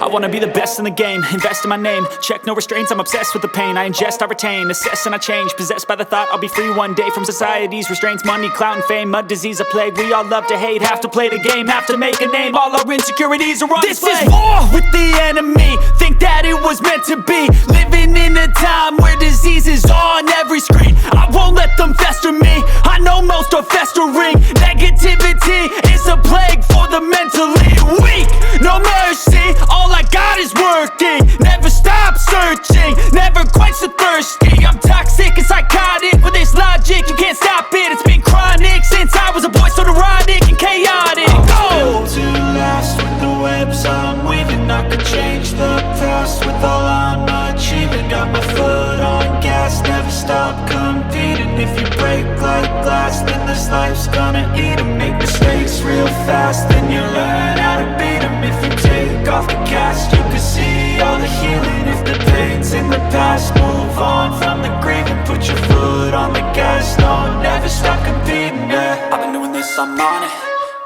I wanna be the best in the game, invest in my name. Check no restraints, I'm obsessed with the pain. I ingest, I retain, assess and I change. Possessed by the thought I'll be free one day from society's restraints. Money, clout and fame, mud, disease, a plague. We all love to hate, have to play the game, have to make a name. All our insecurities are on display. This is war with the enemy, think that it was meant to be. Living in a time where disease is on every screen. I won't let them fester me, I know most are festering. Negativity is a plague for the mentally weak. No mercy, all I got is working. Never stop searching, never quite so thirsty. I'm toxic and psychotic, with this logic you can't stop it. It's been chronic since I was a boy, so neurotic and chaotic. I'm built to last with the webs I'm weaving. I could change the past with all I'm achieving. Got my foot on gas, never stop competing. If you break like glass, then this life's gonna eat 'em. Make mistakes real fast, then you learn how to beat 'em. If you take off the cast, you can see all the healing. If the pain's in the past, move on from the grieving. Put your foot on the gas, no, never stop competing, yeah. I've been doing this, I'm on it.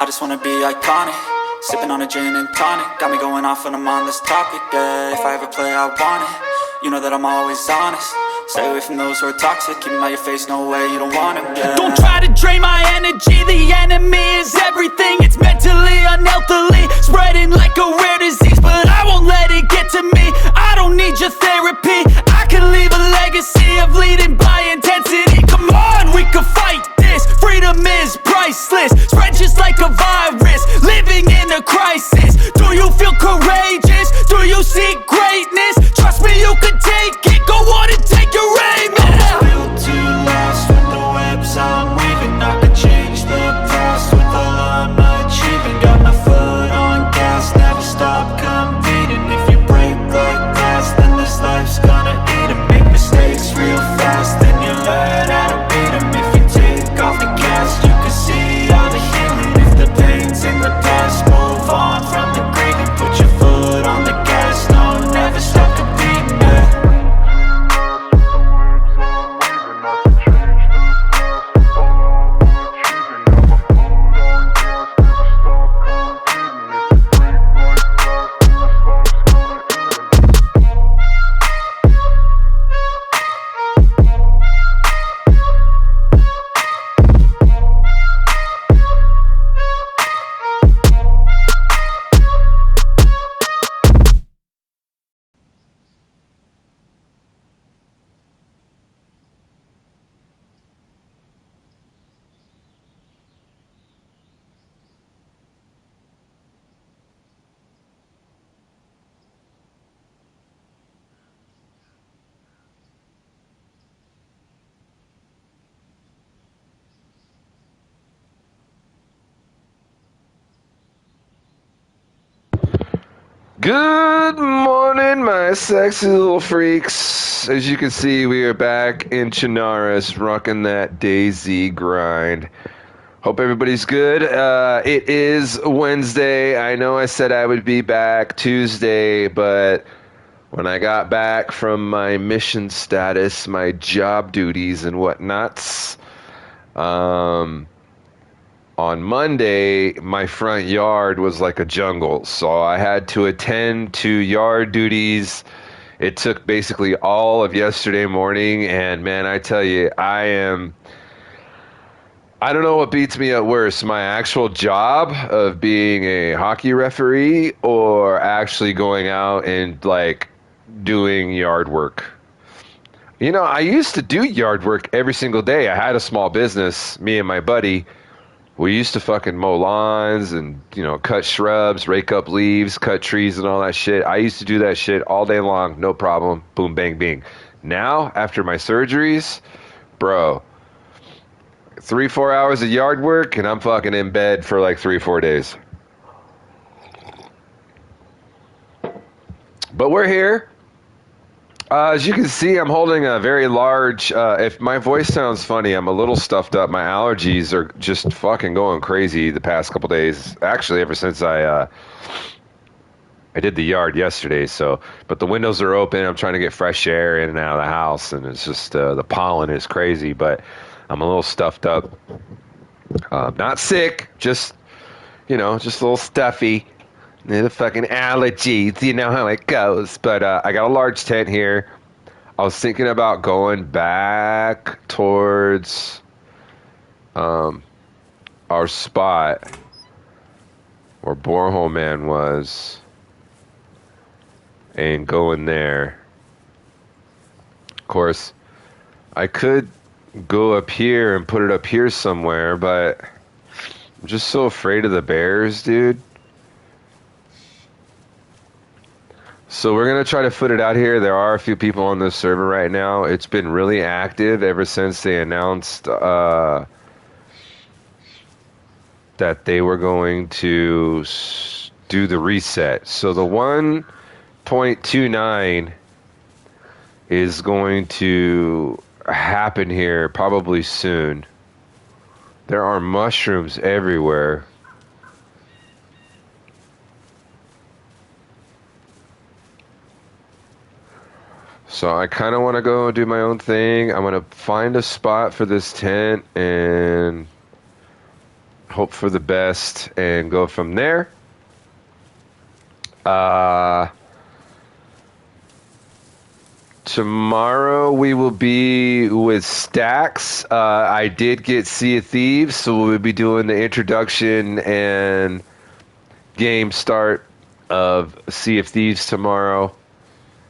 I just wanna be iconic. Sipping on a gin and tonic, got me going off when I'm on this topic, yeah. If I ever play, I want it. You know that I'm always honest. Stay away from those who are toxic. Keep them out your face, no way, you don't want them, yeah. Don't try to drain my energy. The enemy is everything. It's mentally, unhealthily, spreading like a rare disease. But I won't let it get to me. I don't need your therapy. I can leave a legacy of leading by intensity. Come on, we can fight this. Freedom is priceless. Spread just like a virus. Living in a crisis. Do you feel courageous? Do you seek greatness? Trust me, you can take it. Go on and take your aim. I'm built to last with the webs I'm weaving. I could change the past with all I'm achieving. Got my foot on gas, never stop competing. If you break like glass, then this life's gonna eat 'em. Make mistakes real fast, then you learn how to beat 'em. If you take off the cast, you can see all the healing. If the pain's in the past, move on from the grieving. Put your foot on the gas, no, never stop competing, yeah. Good morning, my sexy little freaks. As you can see, we are back in Chenarus, rocking that DayZ grind. Hope everybody's good. It is Wednesday. I know I said I would be back Tuesday, but when I got back from my mission status, my job duties and whatnots, on Monday, my front yard was like a jungle, so I had to attend to yard duties. It took basically all of yesterday morning, and man, I tell you, I don't know what beats me up worse, my actual job of being a hockey referee or actually going out and like doing yard work. You know, I used to do yard work every single day. I had a small business, me and my buddy. We used to fucking mow lawns and, you know, cut shrubs, rake up leaves, cut trees and all that shit. I used to do that shit all day long, no problem. Boom, bang, bing. Now, after my surgeries, bro, 3-4 hours of yard work and I'm fucking in bed for like 3-4 days. But we're here. As you can see, I'm holding a very large, if my voice sounds funny, I'm a little stuffed up. My allergies are just fucking going crazy the past couple days. Actually, ever since I I did the yard yesterday, but the windows are open. I'm trying to get fresh air in and out of the house, and it's just the pollen is crazy. But I'm a little stuffed up. Not sick, just just a little stuffy. The fucking allergies, you know how it goes. But I got a large tent here. I was thinking about going back towards our spot where Borehole Man was and going there. Of course, I could go up here and put it up here somewhere, but I'm just so afraid of the bears, dude. So we're going to try to foot it out here. There are a few people on this server right now. It's been really active ever since they announced that they were going to do the reset. So the 1.29 is going to happen here probably soon. There are mushrooms everywhere. So I kind of want to go do my own thing. I'm going to find a spot for this tent and hope for the best and go from there. Tomorrow we will be with Stacks. I did get Sea of Thieves, so we'll be doing the introduction and game start of Sea of Thieves tomorrow.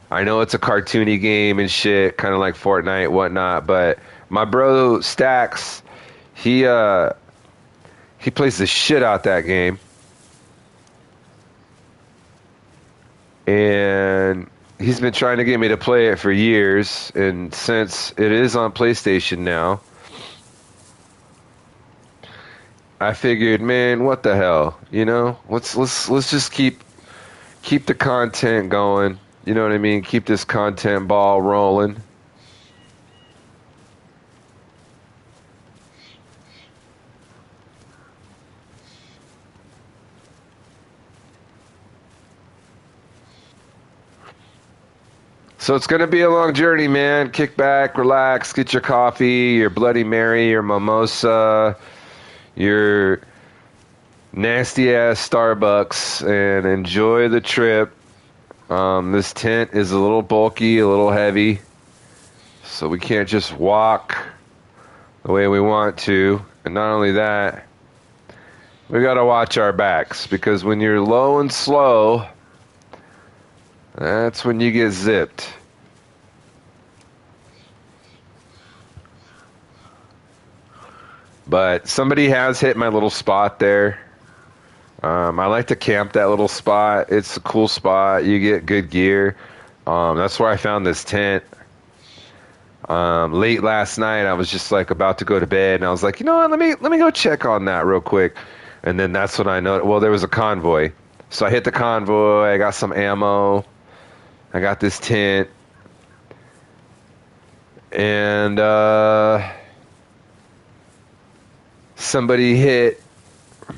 I know it's a cartoony game and shit, kind of like Fortnite, whatnot, but my bro Stacks, he plays the shit out that game. And he's been trying to get me to play it for years, and since it is on PlayStation now, I figured, man, what the hell, let's just keep the content going. You know what I mean? Keep this content ball rolling. So it's going to be a long journey, man. Kick back, relax, get your coffee, your Bloody Mary, your mimosa, your nasty-ass Starbucks, and enjoy the trip. This tent is a little bulky, a little heavy, so we can't just walk the way we want to. And not only that, we got to watch our backs, because when you're low and slow, that's when you get zipped. But somebody has hit my little spot there. I like to camp that little spot. It's a cool spot. You get good gear. That's where I found this tent. Late last night, I was just like about to go to bed, and I was like, you know what? Let me go check on that real quick. And then that's when I noticed. Well, there was a convoy, so I hit the convoy. I got some ammo. I got this tent, and somebody hit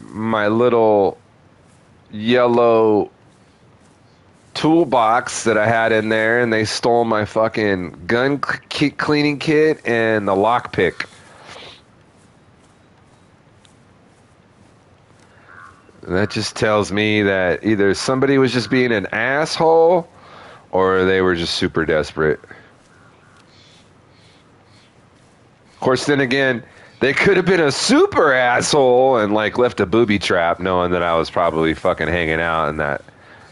my little yellow toolbox that I had in there, and they stole my fucking gun cleaning kit and the lockpick. That just tells me that either somebody was just being an asshole or they were just super desperate. Of course, then again, they could have been a super asshole and like left a booby trap, knowing that I was probably fucking hanging out in that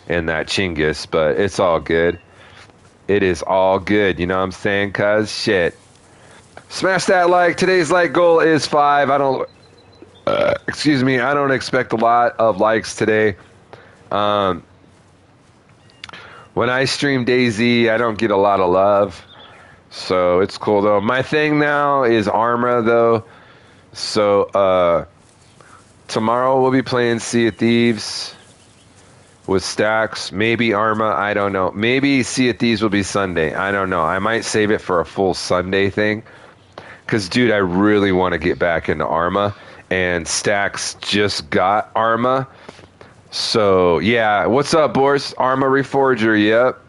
Chinggis. But it's all good. It is all good. You know what I'm saying? Cuz shit. Smash that like. Today's like goal is 5. I don't expect a lot of likes today. When I stream DayZ, I don't get a lot of love. So it's cool though. My thing now is Arma though. So tomorrow we'll be playing Sea of Thieves with Stacks. Maybe Arma, I don't know. Maybe Sea of Thieves will be Sunday. I don't know. I might save it for a full Sunday thing. Because, dude, I really want to get back into Arma. And Stacks just got Arma. So yeah, what's up, Boris? Armory Forger. Yep.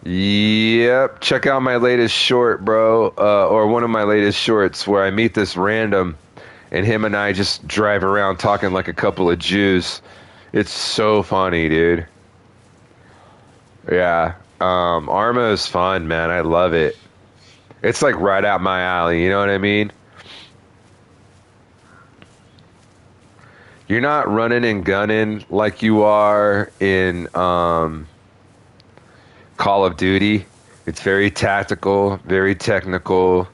Yep. Check out my latest short, bro, or one of my latest shorts where I meet this random, and him and I just drive around talking like a couple of Jews. It's so funny, dude. Yeah. Arma is fun, man. I love it. It's like right out my alley. You know what I mean? You're not running and gunning like you are in Call of Duty. It's very tactical, very technical,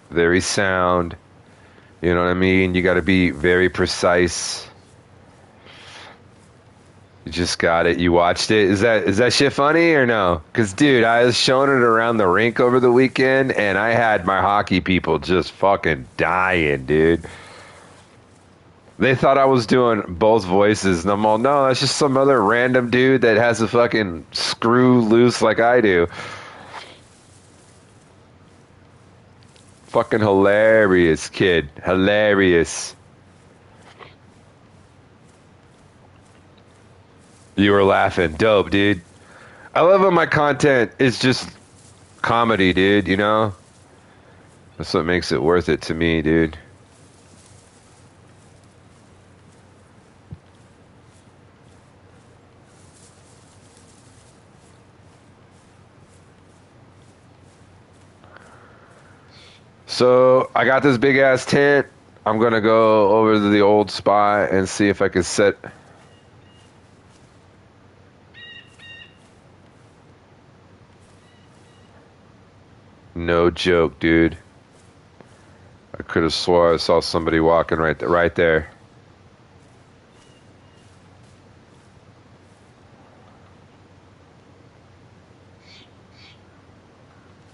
very sound. You know what I mean? You got to be very precise. You just got it. You watched it. Is that shit funny or no? Because, dude, I was showing it around the rink over the weekend, and I had my hockey people just fucking dying, dude. They thought I was doing both voices, and I'm all, no, that's just some other random dude that has a fucking screw loose like I do. Fucking hilarious, kid. Hilarious. You were laughing. Dope, dude. I love when my content is just comedy, dude, you know? That's what makes it worth it to me, dude. So I got this big ass tent. I'm gonna go over to the old spot and see if I can set. No joke, dude. I could have swore I saw somebody walking right there.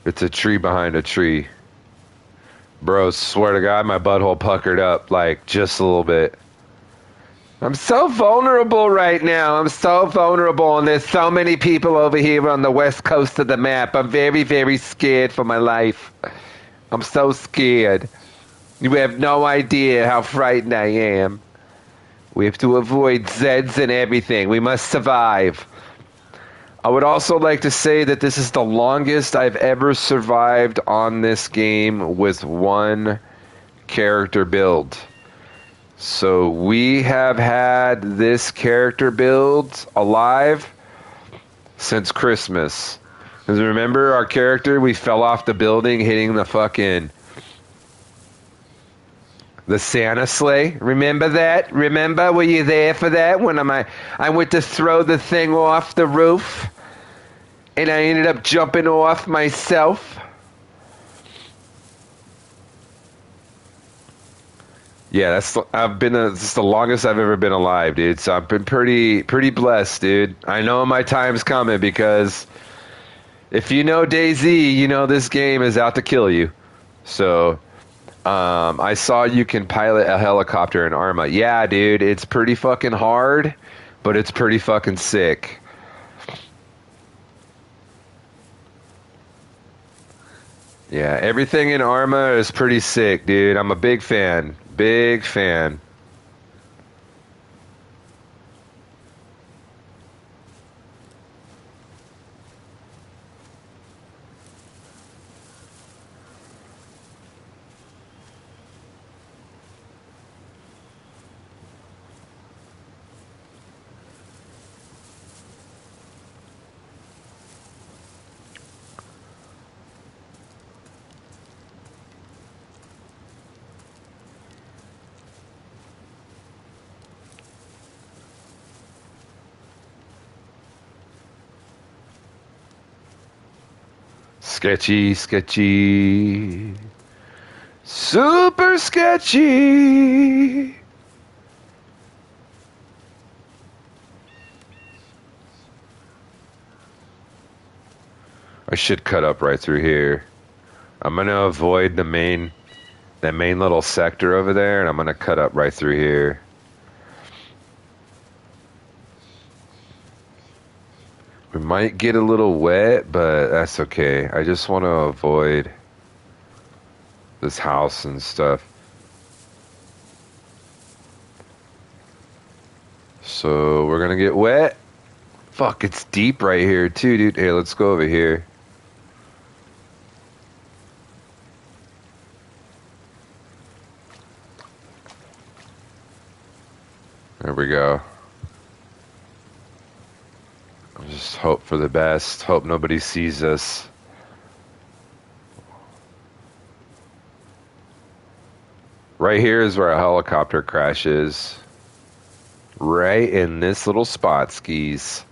It's a tree behind a tree. Bro, swear to God, my butthole puckered up, like, just a little bit. I'm so vulnerable right now. I'm so vulnerable, and there's so many people over here on the west coast of the map. I'm very, very scared for my life. I'm so scared. You have no idea how frightened I am. We have to avoid Zeds and everything. We must survive. I would also like to say that this is the longest I've ever survived on this game with one character build. So we have had this character build alive since Christmas. Because remember our character, we fell off the building hitting the Santa sleigh. Remember that? Remember? Were you there for that? When I went to throw the thing off the roof, and I ended up jumping off myself. Yeah, this is the longest I've ever been alive, dude. So I've been pretty blessed, dude. I know my time's coming because if you know DayZ, you know this game is out to kill you. So I saw you can pilot a helicopter in Arma. Yeah, dude, it's pretty fucking hard, but it's pretty fucking sick. Yeah, everything in Arma is pretty sick, dude. I'm a big fan. Big fan. Sketchy, sketchy. Super sketchy. I should cut up right through here. I'm going to avoid that main little sector over there, and I'm going to cut up right through here. We might get a little wet, but that's okay. I just want to avoid this house and stuff. So we're gonna get wet. Fuck, it's deep right here too, dude. Hey, let's go over here. There we go. Just hope for the best. Hope nobody sees us. Right here is where a helicopter crashes. Right in this little spot, skis.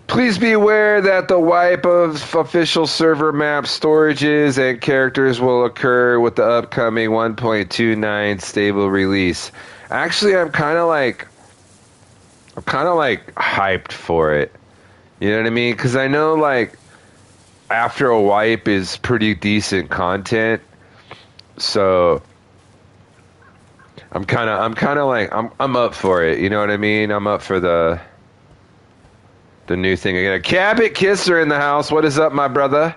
Please be aware that the wipe of official server map storages and characters will occur with the upcoming 1.29 stable release. Actually, I'm kind of like hyped for it. You know what I mean? Because I know like after a wipe is pretty decent content, so I'm up for it. You know what I mean? I'm up for the new thing again. Cabot Kisser in the house. What is up, my brother?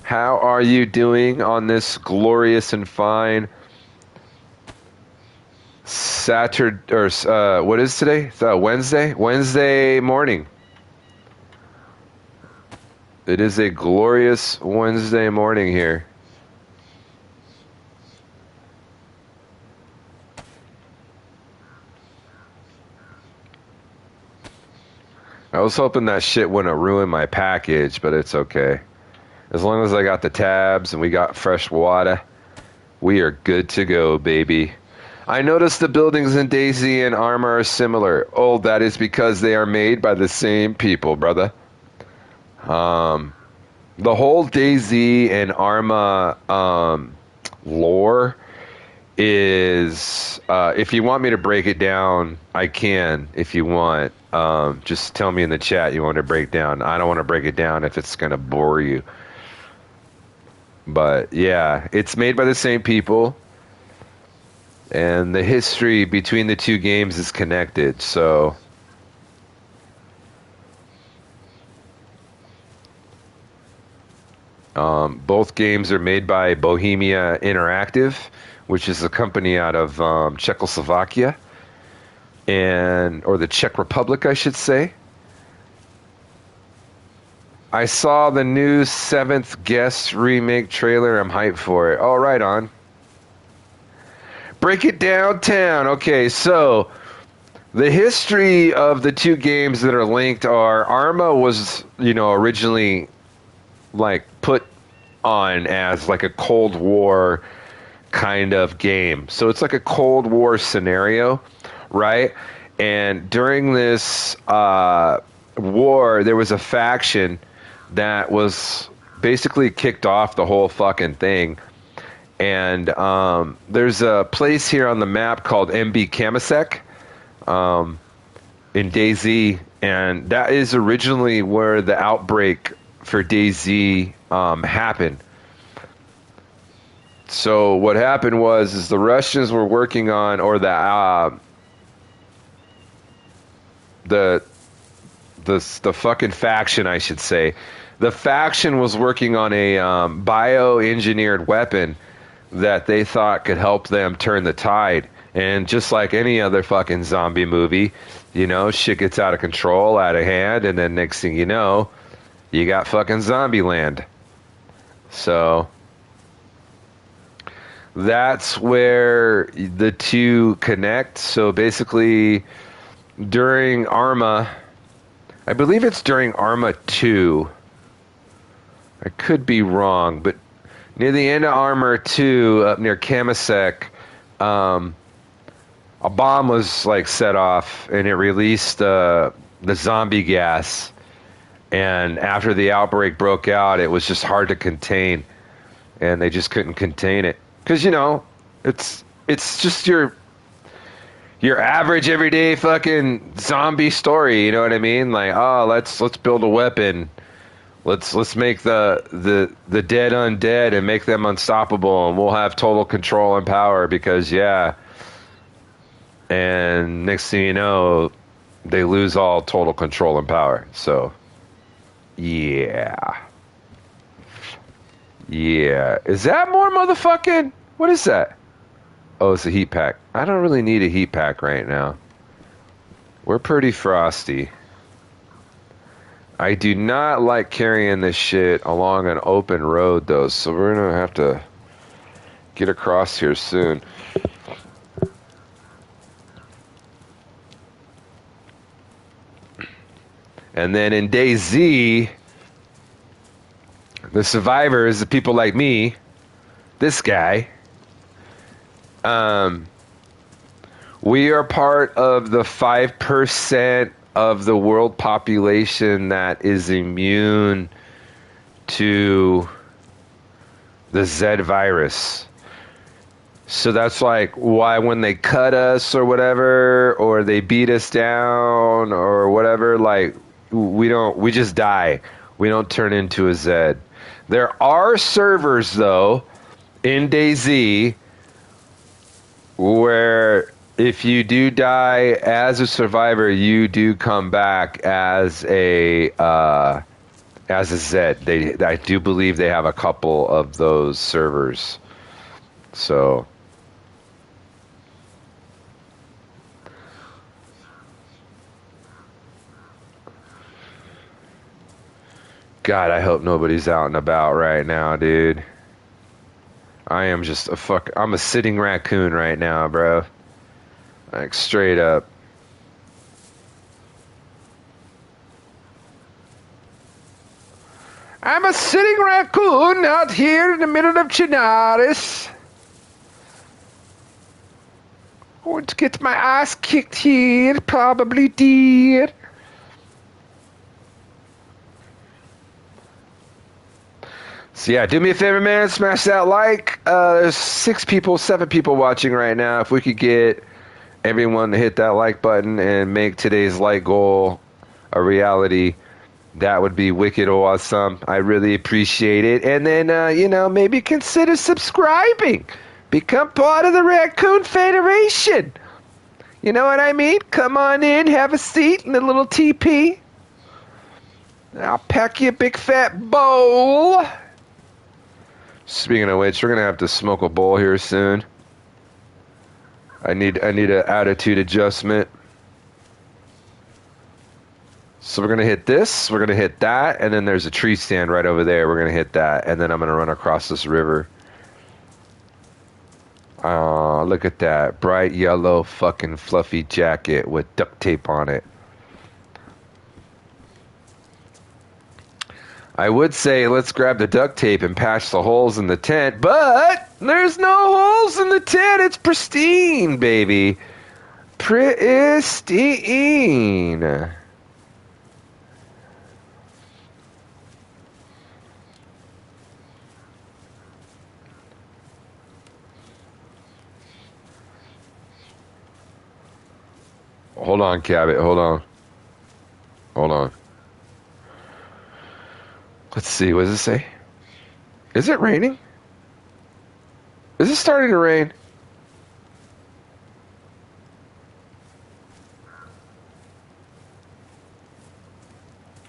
How are you doing on this glorious and fine Saturday, or what is today? Wednesday morning. It is a glorious Wednesday morning here. I was hoping that shit wouldn't ruin my package, but it's okay. As long as I got the tabs and we got fresh water, we are good to go, baby. I noticed the buildings in DayZ and Arma are similar. Oh, that is because they are made by the same people, brother. The whole DayZ and Arma lore is, if you want me to break it down, I can, if you want. Just tell me in the chat you want to break down. I don't want to break it down if it's going to bore you. But yeah, it's made by the same people. And the history between the two games is connected, so... both games are made by Bohemia Interactive, which is a company out of Czechoslovakia, or the Czech Republic, I should say. I saw the new 7th Guest remake trailer. I'm hyped for it. Oh, right on. Break it downtown. Okay, so the history of the two games that are linked are Arma was, originally like put on as like a Cold War kind of game. So it's like a Cold War scenario, right? And during this war, there was a faction that was basically kicked off the whole fucking thing. And there's a place here on the map called MB Kamasek in DayZ, and that is originally where the outbreak for DayZ happened. So what happened was the Russians were working on, or the fucking faction, I should say. The faction was working on a bioengineered weapon that they thought could help them turn the tide. And just like any other fucking zombie movie, shit gets out of control, out of hand, and then next thing you know, you got fucking zombie land. So that's where the two connect. So basically, during Arma, I believe it's during Arma 2. I could be wrong, but near the end of Arma 2, up near Kamasek, a bomb was like set off, and it released the zombie gas. And after the outbreak broke out, it was just hard to contain, and they just couldn't contain it because it's just your average everyday fucking zombie story. You know what I mean? Like, oh, let's build a weapon. Let's make the dead undead and make them unstoppable, and we'll have total control and power because And next thing you know, they lose all total control and power. So, yeah. Yeah. Is that more motherfucking... What is that? Oh, it's a heat pack. I don't really need a heat pack right now. We're pretty frosty. I do not like carrying this shit along an open road, though, so we're going to have to get across here soon. And then in DayZ, the survivors, the people like me, this guy, we are part of the 5% of the world population that is immune to the Z virus. So that's like why when they cut us or whatever, or they beat us down or whatever, like we just die. We don't turn into a Z. There are servers though in DayZ where if you do die as a survivor, you do come back as a Z. I do believe they have a couple of those servers. So, God, I hope nobody's out and about right now, dude. I am just I'm a sitting raccoon right now, bro. Like, straight up. I'm a sitting raccoon out here in the middle of Chenarus. Going to get my ass kicked here, probably dead. So yeah, do me a favor, man. Smash that like. There's 7 people watching right now. If we could get everyone to hit that like button and make today's like goal a reality, that would be wicked awesome. I really appreciate it. And then, maybe consider subscribing. Become part of the Raccoon Federation. You know what I mean? Come on in, have a seat in the little teepee. I'll pack you a big fat bowl. Speaking of which, we're going to have to smoke a bowl here soon. I need an attitude adjustment. So we're going to hit this, we're going to hit that, and then there's a tree stand right over there. We're going to hit that, and then I'm going to run across this river. Look at that. Bright yellow fucking fluffy jacket with duct tape on it. I would say let's grab the duct tape and patch the holes in the tent, but there's no holes in the tent. It's pristine, baby. Pristine. Hold on, Cabot. Hold on. Hold on. Let's see. What does it say? Is it raining? Is it starting to rain?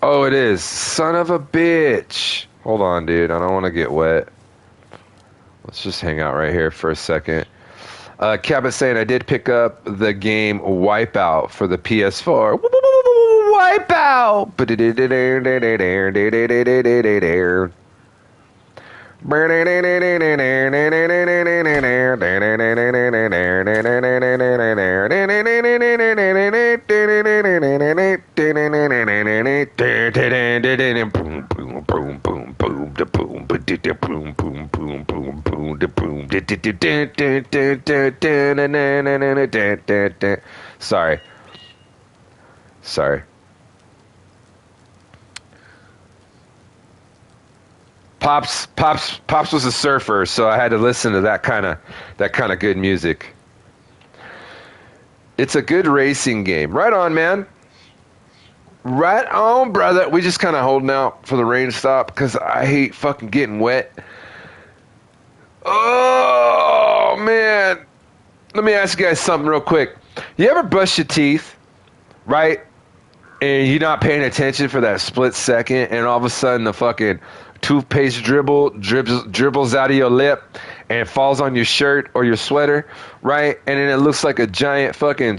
Oh, it is. Son of a bitch. Hold on, dude. I don't want to get wet. Let's just hang out right here for a second. Cabot saying I did pick up the game Wipeout for the PS4. Wipeout! Sorry. Pops was a surfer, so I had to listen to that kind of good music. It's a good racing game. Right on, man. Right on, brother. We just kind of holding out for the rain to stop because I hate fucking getting wet. Oh, man. Let me ask you guys something real quick. You ever brush your teeth, right? And you're not paying attention for that split second, and all of a sudden the fucking toothpaste dribbles out of your lip and falls on your shirt or your sweater, right? And then it looks like a giant fucking,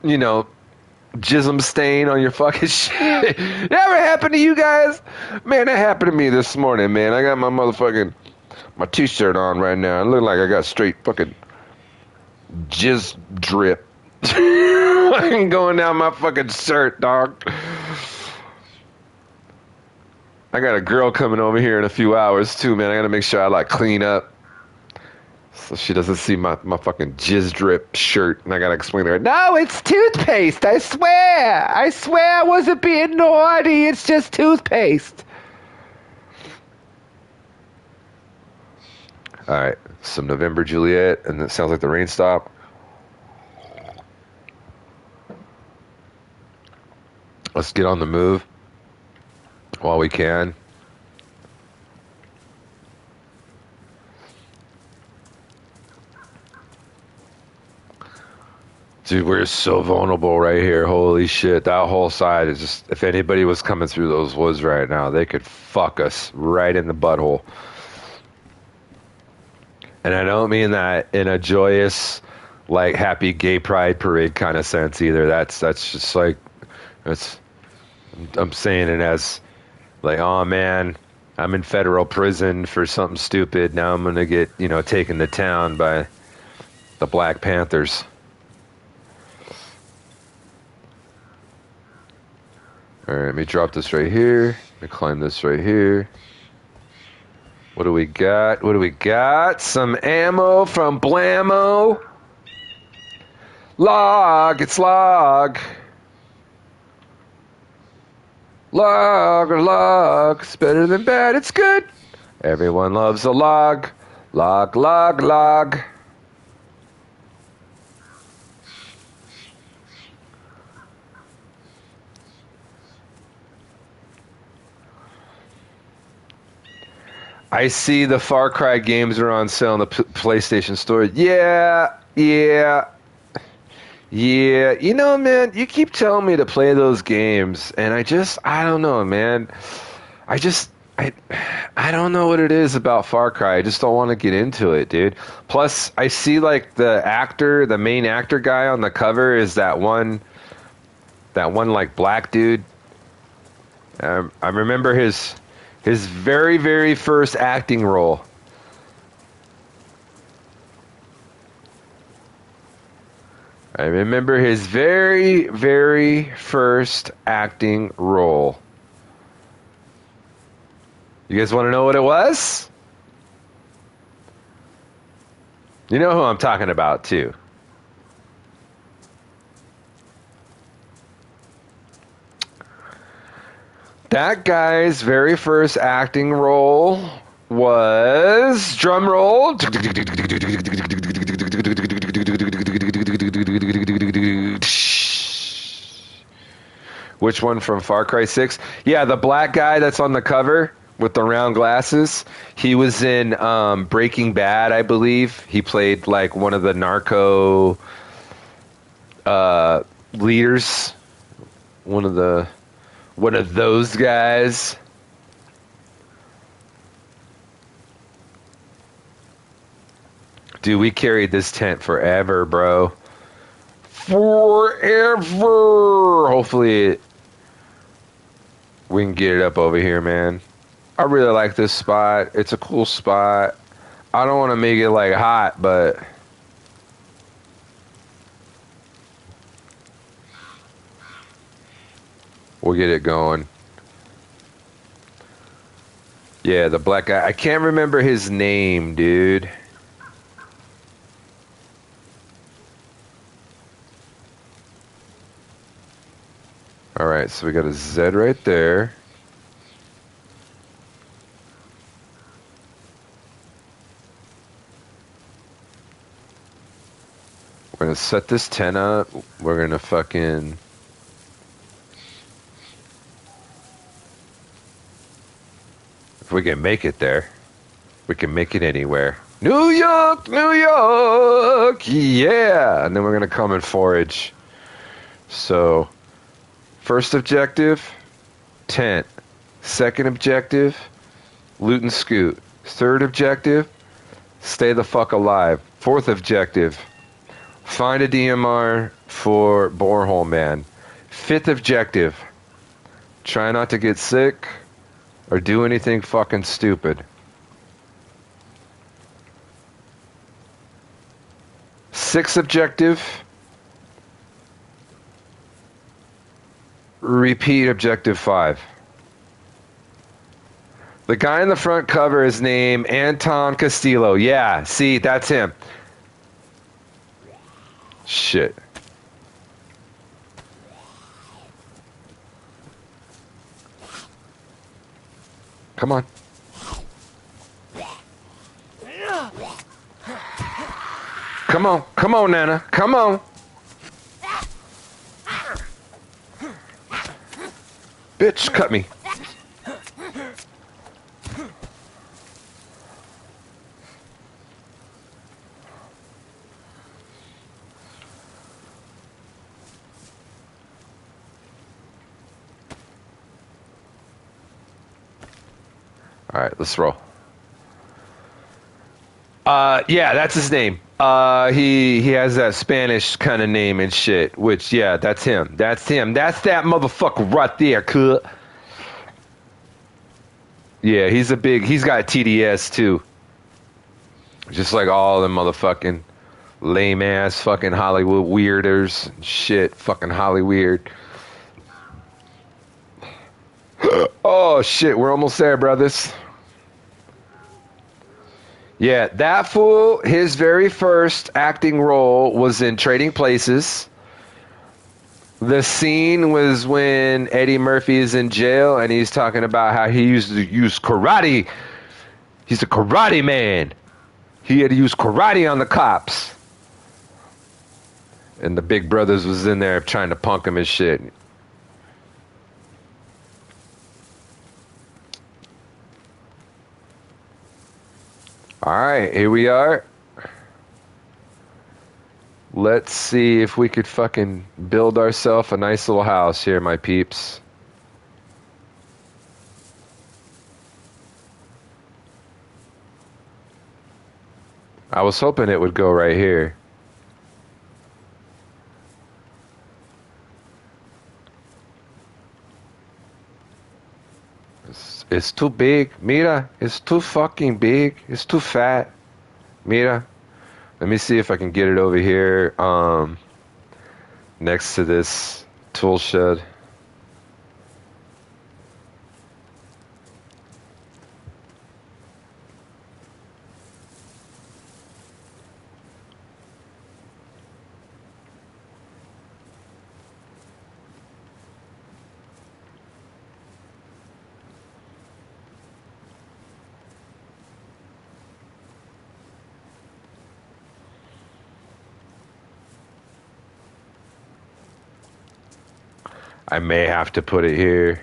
jism stain on your fucking shit. That ever happened to you guys? Man, that happened to me this morning, man. I got my t-shirt on right now. I look like I got straight fucking jizz drip going down my fucking shirt, dog. I got a girl coming over here in a few hours too, man. I gotta make sure I like clean up so she doesn't see my fucking jizz drip shirt, and I gotta explain to her, no, it's toothpaste, I swear I wasn't being naughty, it's just toothpaste. Alright, some November Juliet, and it sounds like the rain stopped. Let's get on the move while we can. Dude, we're so vulnerable right here. Holy shit. That whole side is just, if anybody was coming through those woods right now, they could fuck us right in the butthole. And I don't mean that in a joyous, like, happy gay pride parade kind of sense either. That's just like, I'm saying it as, like, oh man, I'm in federal prison for something stupid. Now I'm going to get, taken to town by the Black Panthers. Alright, let me drop this right here. Let me climb this right here. What do we got? Some ammo from Blammo. Log, it's log. Log, it's better than bad, it's good. Everyone loves a log. Log. I see the Far Cry games are on sale in the PlayStation Store. Yeah. Man, you keep telling me to play those games, and I don't know, man. I don't know what it is about Far Cry. I just don't want to get into it, dude. Plus, I see, like, the main actor guy on the cover is that one, like, black dude. I remember his very, very first acting role. I remember his very, very first acting role. You guys want to know what it was? You know who I'm talking about, too. That guy's very first acting role was, drum roll, which one from Far Cry 6? Yeah, the black guy that's on the cover with the round glasses. He was in Breaking Bad, I believe. He played like one of the narco leaders, one of those guys. Dude, we carried this tent forever, bro. Forever. Hopefully we can get it up over here, man. I really like this spot. It's a cool spot. I don't want to make it like hot, but we'll get it going. Yeah, the black guy. I can't remember his name, dude. Alright, so we got a Z right there. We're gonna set this tent up. We're gonna fucking... If we can make it there, we can make it anywhere. New York, New York, yeah. And then we're going to come and forage. So, first objective, tent. Second objective, loot and scoot. Third objective, stay the fuck alive. Fourth objective, find a DMR for Borehole Man. Fifth objective, try not to get sick or do anything fucking stupid. Sixth objective, repeat objective 5. The guy in the front cover is named Anton Castillo. Yeah, see, that's him. Shit. Come on. Come on, Nana. Come on. Bitch, cut me. All right, let's roll. Yeah, that's his name. He has that Spanish kind of name and shit, which, yeah, that's him. That's him. That's that motherfucker right there, cut. Yeah, he's got TDS too. Just like all the motherfucking lame ass fucking Hollywood weirders and shit. Fucking Hollyweird. Oh shit, we're almost there, brothers. Yeah, that fool, his very first acting role was in Trading Places. The scene was when Eddie Murphy is in jail and he's talking about how he used to use karate. He's a karate man. He had to use karate on the cops. And the Big Brothers was in there trying to punk him and shit. Alright, here we are. Let's see if we could fucking build ourselves a nice little house here, my peeps. I was hoping it would go right here. It's too big. Mira, it's too fucking big. It's too fat. Mira. Let me see if I can get it over here, next to this tool shed. I may have to put it here.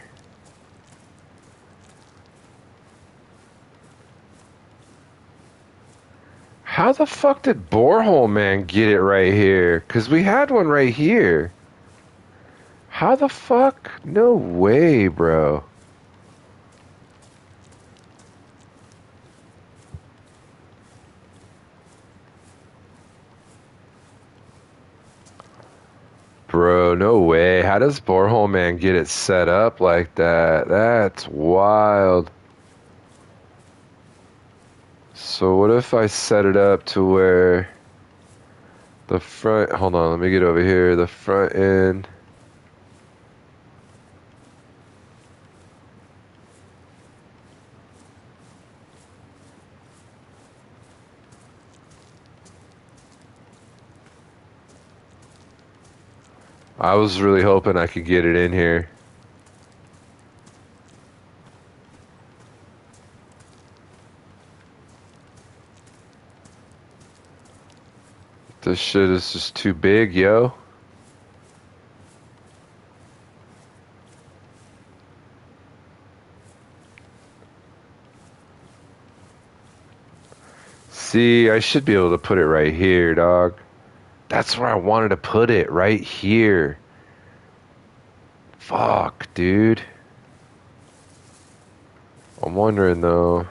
How the fuck did Borehole Man get it right here? Because we had one right here. How the fuck? No way, bro. Bro, no way. How does Borehole Man get it set up like that? That's wild. So what if I set it up to where the front... Hold on, let me get over here. The front end... I was really hoping I could get it in here. This shit is just too big, yo. See, I should be able to put it right here, dog. That's where I wanted to put it, right here. Fuck, dude. I'm wondering, though.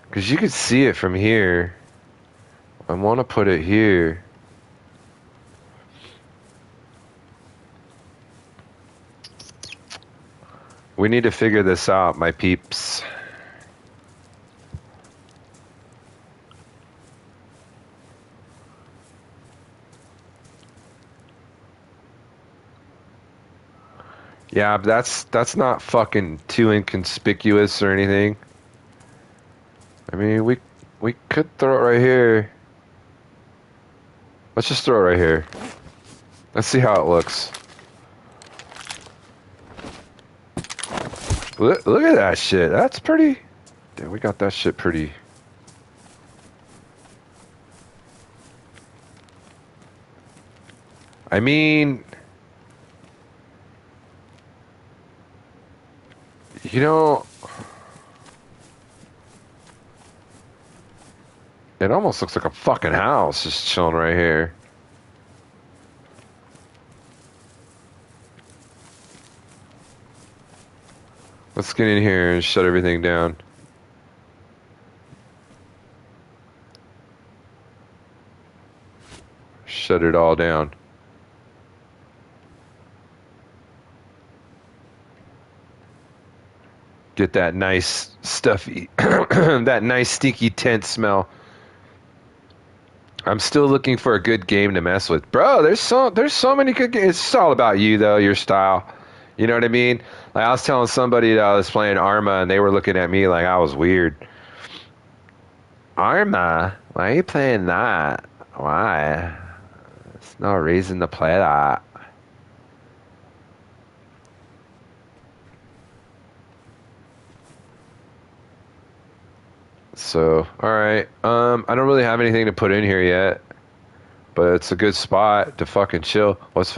Because you could see it from here. I want to put it here. We need to figure this out, my peeps. Yeah, but that's not fucking too inconspicuous or anything. I mean, we could throw it right here. Let's just throw it right here. Let's see how it looks. Look at that shit. That's pretty. Damn, we got that shit pretty. I mean, you know, it almost looks like a fucking house just chilling right here. Let's get in here and shut everything down. Shut it all down. Get that nice stuffy, that nice stinky tent smell. I'm still looking for a good game to mess with, bro. There's so many good games. It's all about you though, your style. You know what I mean? Like I was telling somebody that I was playing Arma, and they were looking at me like I was weird. Arma? Why are you playing that? Why? There's no reason to play that. So, alright. I don't really have anything to put in here yet. But it's a good spot to fucking chill. Let's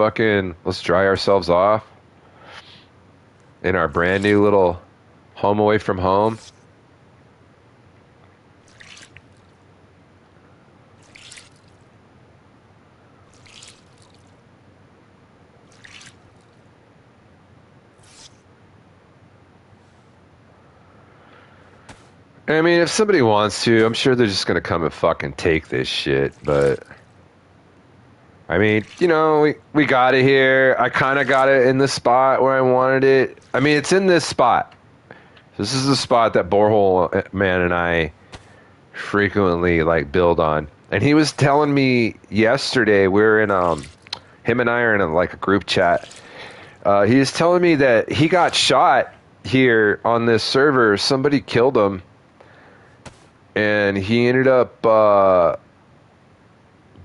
dry ourselves off in our brand new little home away from home. I mean, if somebody wants to, I'm sure they're just gonna come and fucking take this shit, but I mean, you know, we got it here. I kind of got it in the spot where I wanted it. I mean, it's in this spot. This is the spot that Borehole Man and I frequently like build on. And he was telling me yesterday, we're in him and I are in like a group chat. He was telling me that he got shot here on this server. Somebody killed him, and he ended up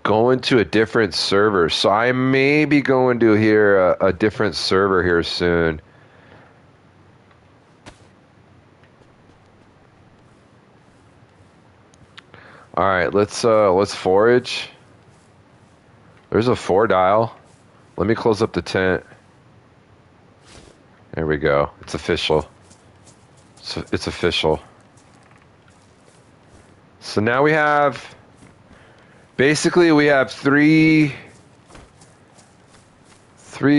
going to a different server. So I may be going to a different server here soon. All right, let's forage. There's a 4-dial. Let me close up the tent. There we go. It's official. It's official. So now we have, basically we have three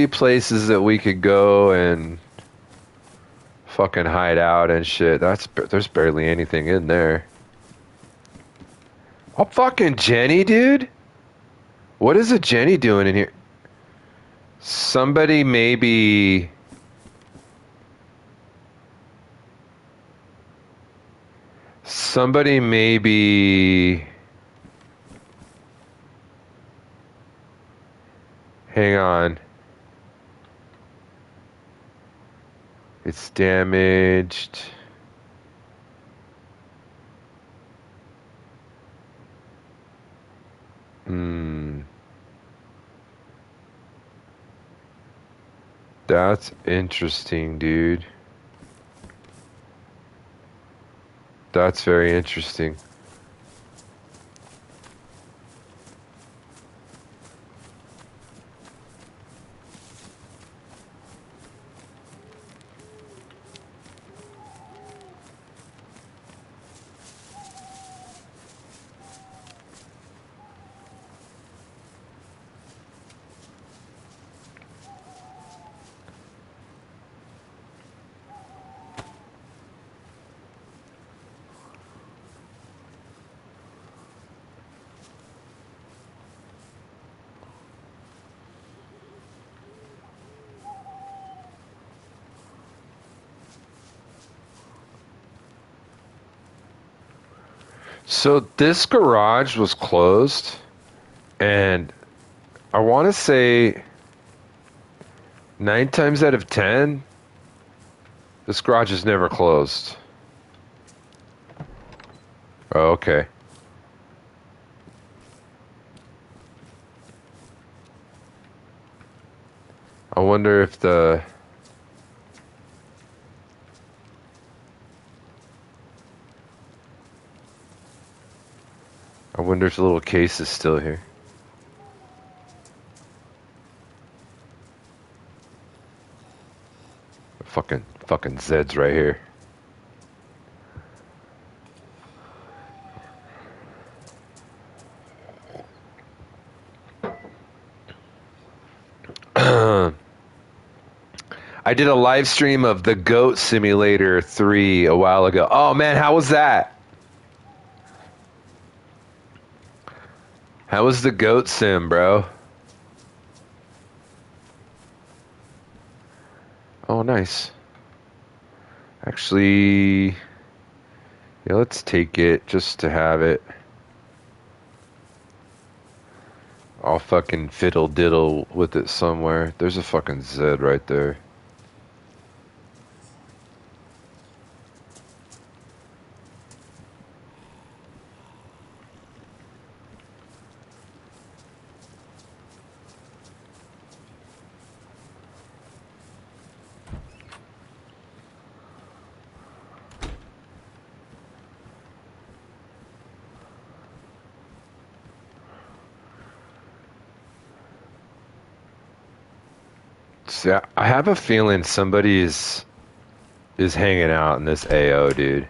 places that we could go and fucking hide out and shit. There's barely anything in there. Oh, fucking Jenny, dude. What is a Jenny doing in here? Somebody maybe... Hang on. It's damaged. That's interesting, dude. That's very interesting. So this garage was closed, and I want to say 9 times out of 10, this garage is never closed. Oh, okay. I wonder if the... I wonder if the little case is still here. Fucking Zed's right here. I did a live stream of the Goat Simulator 3 a while ago. Oh man, how was that? How was the Goat Sim, bro? Oh, nice. Actually, yeah, let's take it just to have it. I'll fucking fiddle diddle with it somewhere. There's a fucking Zed right there. See, I have a feeling somebody is hanging out in this AO, dude.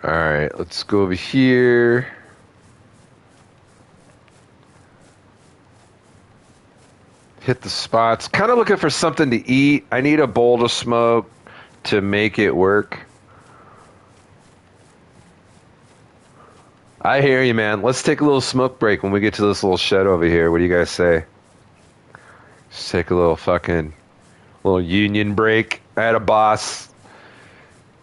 Alright, let's go over here. Hit the spots. Kind of looking for something to eat. I need a bowl to smoke to make it work. I hear you, man. Let's take a little smoke break when we get to this little shed over here. What do you guys say? Just take a little union break. I had a boss.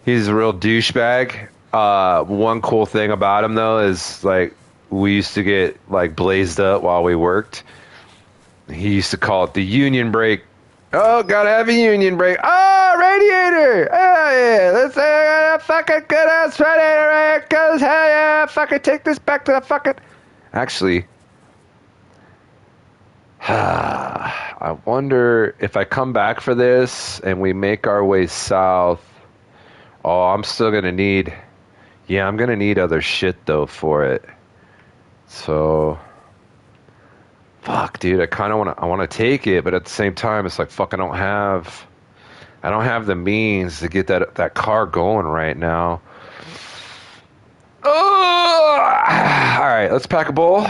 He's a real douchebag. One cool thing about him though is like we used to get like blazed up while we worked. He used to call it the union break. Oh, gotta have a union break. Oh, radiator. Oh yeah, let's say a fucking good ass radiator right? Cause hell yeah, fucking take this back to the fucking. Actually, I wonder if I come back for this and we make our way south. Oh, I'm still gonna need. Yeah, I'm gonna need other shit though for it. So, fuck, dude. I kind of wanna take it, but at the same time, it's like fuck. I don't have the means to get that car going right now. Oh, all right. Let's pack a bowl,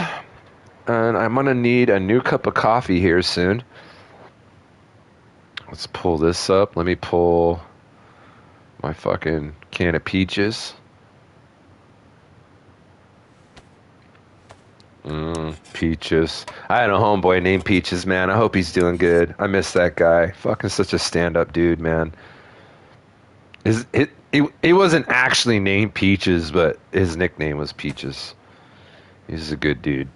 and I'm gonna need a new cup of coffee here soon. Let's pull this up. Let me pull my fucking can of peaches. Peaches. I had a homeboy named Peaches, man. I hope he's doing good. I miss that guy. Fucking such a stand-up dude, man. He wasn't actually named Peaches, but his nickname was Peaches. He's a good dude.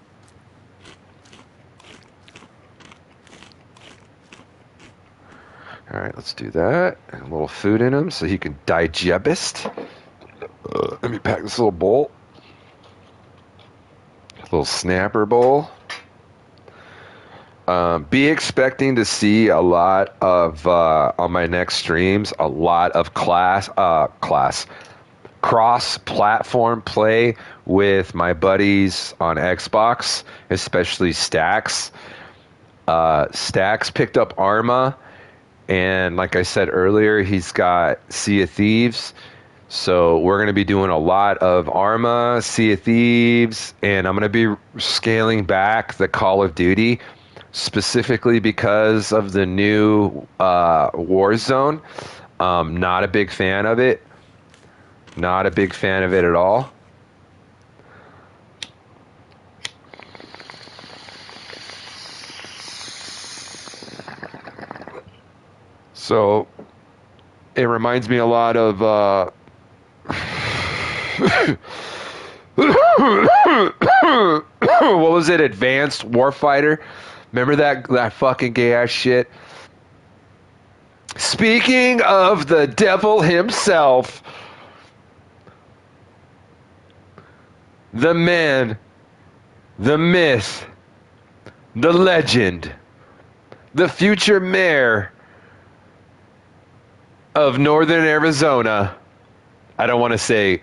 All right, let's do that. A little food in him so he can digest. Let me pack this little bowl. Little snapper bowl. Be expecting to see a lot of on my next streams, a lot of cross-platform play with my buddies on Xbox, especially Stacks. Stacks picked up Arma, and like I said earlier, he's got Sea of Thieves. So we're going to be doing a lot of Arma, Sea of Thieves, and I'm going to be scaling back the Call of Duty specifically because of the new Warzone. Not a big fan of it. Not a big fan of it at all. So it reminds me a lot of what was it? Advanced Warfighter. Remember that fucking gay ass shit? Speaking of the devil himself, the man, the myth, the legend, the future mayor of Northern Arizona. I don't want to say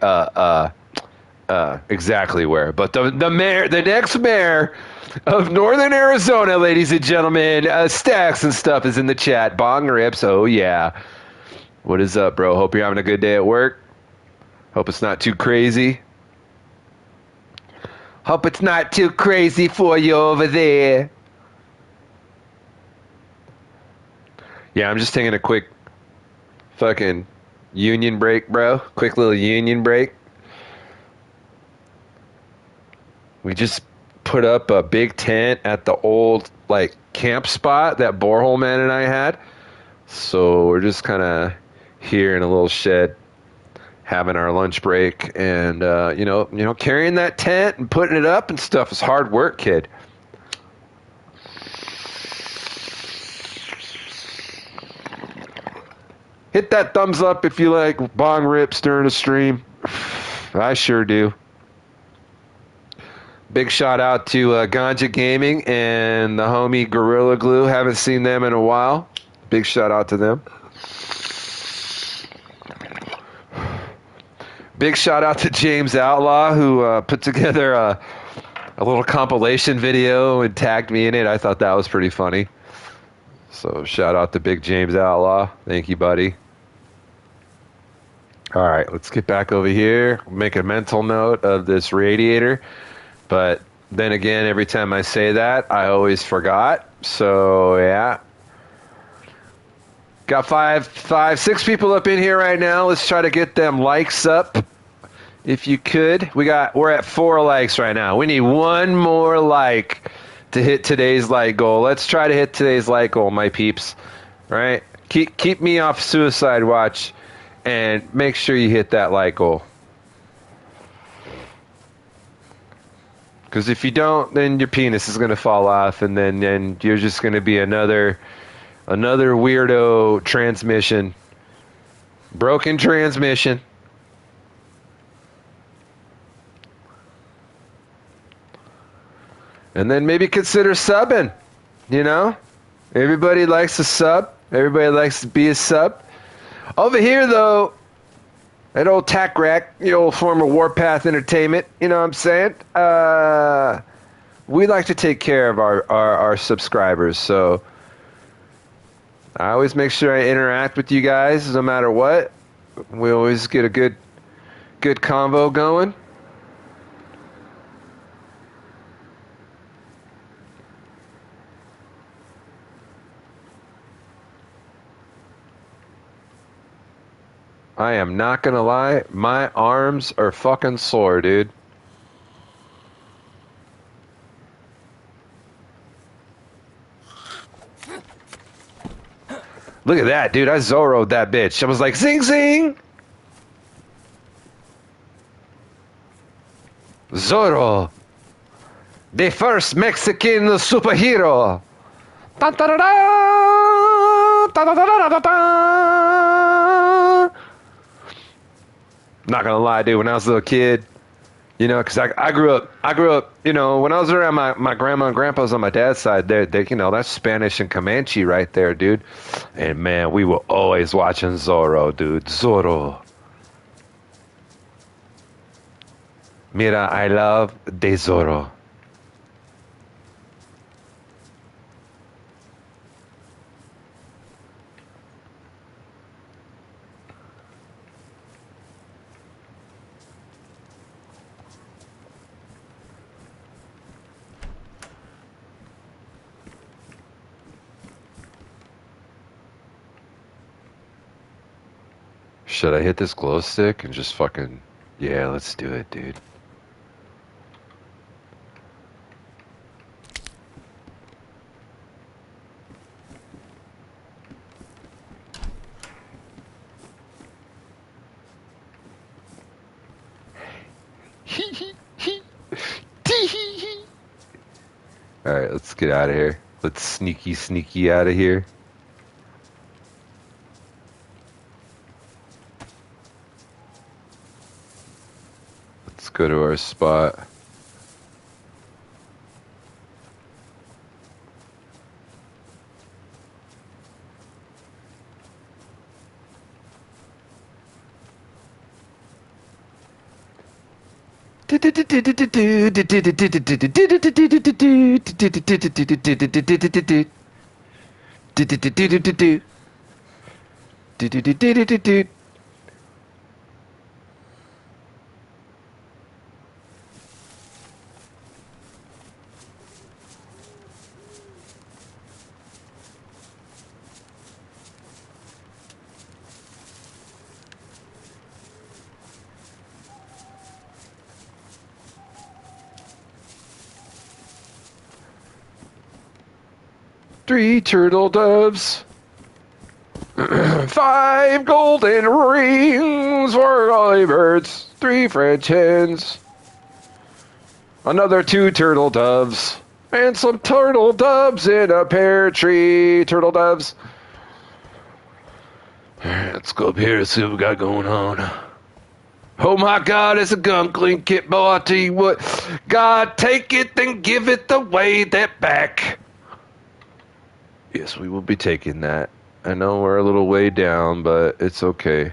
exactly where, but the mayor, the next mayor of Northern Arizona, ladies and gentlemen, Stacks and stuff is in the chat. Bong rips, oh yeah. What is up, bro? Hope you're having a good day at work. Hope it's not too crazy. Hope it's not too crazy for you over there. Yeah, I'm just taking a quick fucking union break, bro. Quick little union break. We just put up a big tent at the old like camp spot that Borehole Man and I had. So we're just kind of here in a little shed having our lunch break, and you know, carrying that tent and putting it up and stuff is hard work, kid. Hit that thumbs up if you like bong rips during the stream. I sure do. Big shout out to Ganja Gaming and the homie Gorilla Glue. Haven't seen them in a while. Big shout out to them. Big shout out to James Outlaw, who put together a little compilation video and tagged me in it. I thought that was pretty funny. So shout out to Big James Outlaw. Thank you, buddy. All right, let's get back over here. Make a mental note of this radiator. But then again, every time I say that, I always forgot. So yeah. Got six people up in here right now. Let's try to get them likes up. If you could. We're at 4 likes right now. We need one more like to hit today's like goal. Let's try to hit today's like goal, my peeps. Right? Keep me off suicide watch and make sure you hit that like goal. Because if you don't, then your penis is going to fall off, and then you're just going to be another weirdo transmission. Broken transmission. And then maybe consider subbing, you know? Everybody likes to sub. Everybody likes to be a sub. Over here, though, at old Tack Rack, the old former Warpath Entertainment, you know what I'm saying? We like to take care of our subscribers, so I always make sure I interact with you guys no matter what. We always get a good convo going. I am not gonna lie, my arms are fucking sore, dude. Look at that, dude. I Zorro'd that bitch. I was like, zing, zing. Zorro. The first Mexican superhero. Da, da, da, da. Da, da, da, da, da, da. Not gonna lie, dude. When I was a little kid, you know, because I grew up, you know, when I was around my grandma and grandpa's on my dad's side, they you know, that's Spanish and Comanche right there, dude. And man, we were always watching Zorro, dude. Zorro. Mira, I love de Zorro. Should I hit this glow stick and just fucking... Yeah, let's do it, dude. Alright, let's get out of here. Let's sneaky out of here. Let's go to our spot. Three turtle doves. 5 golden rings for early birds. 3 French hens. Another 2 turtle doves. And some turtle doves in a pear tree. Turtle doves. Alright, let's go up here and see what we got going on. Oh my God, it's a gun clean kit, boy. I tell you what. God, take it, then give it away that back. Yes, we will be taking that. I know we're a little way down, but it's okay.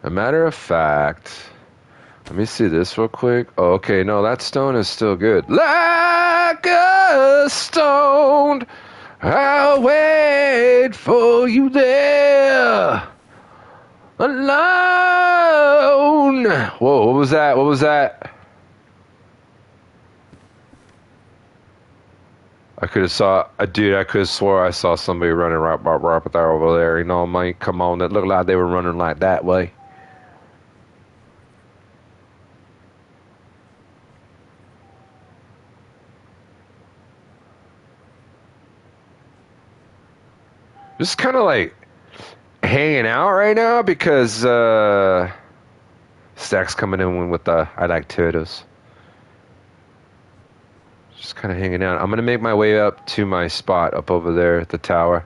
A matter of fact, let me see this real quick. Oh, okay, no, that stone is still good. Like a stone, I'll wait for you there. Alone. Whoa, what was that? What was that? I could have saw, dude, I could have swore I saw somebody running right there over there. You know, man, come on, it looked like they were running like that way. Just kind of like hanging out right now because Stack's coming in with the I like turtles. Just kind of hanging out. I'm going to make my way up to my spot up over there at the tower.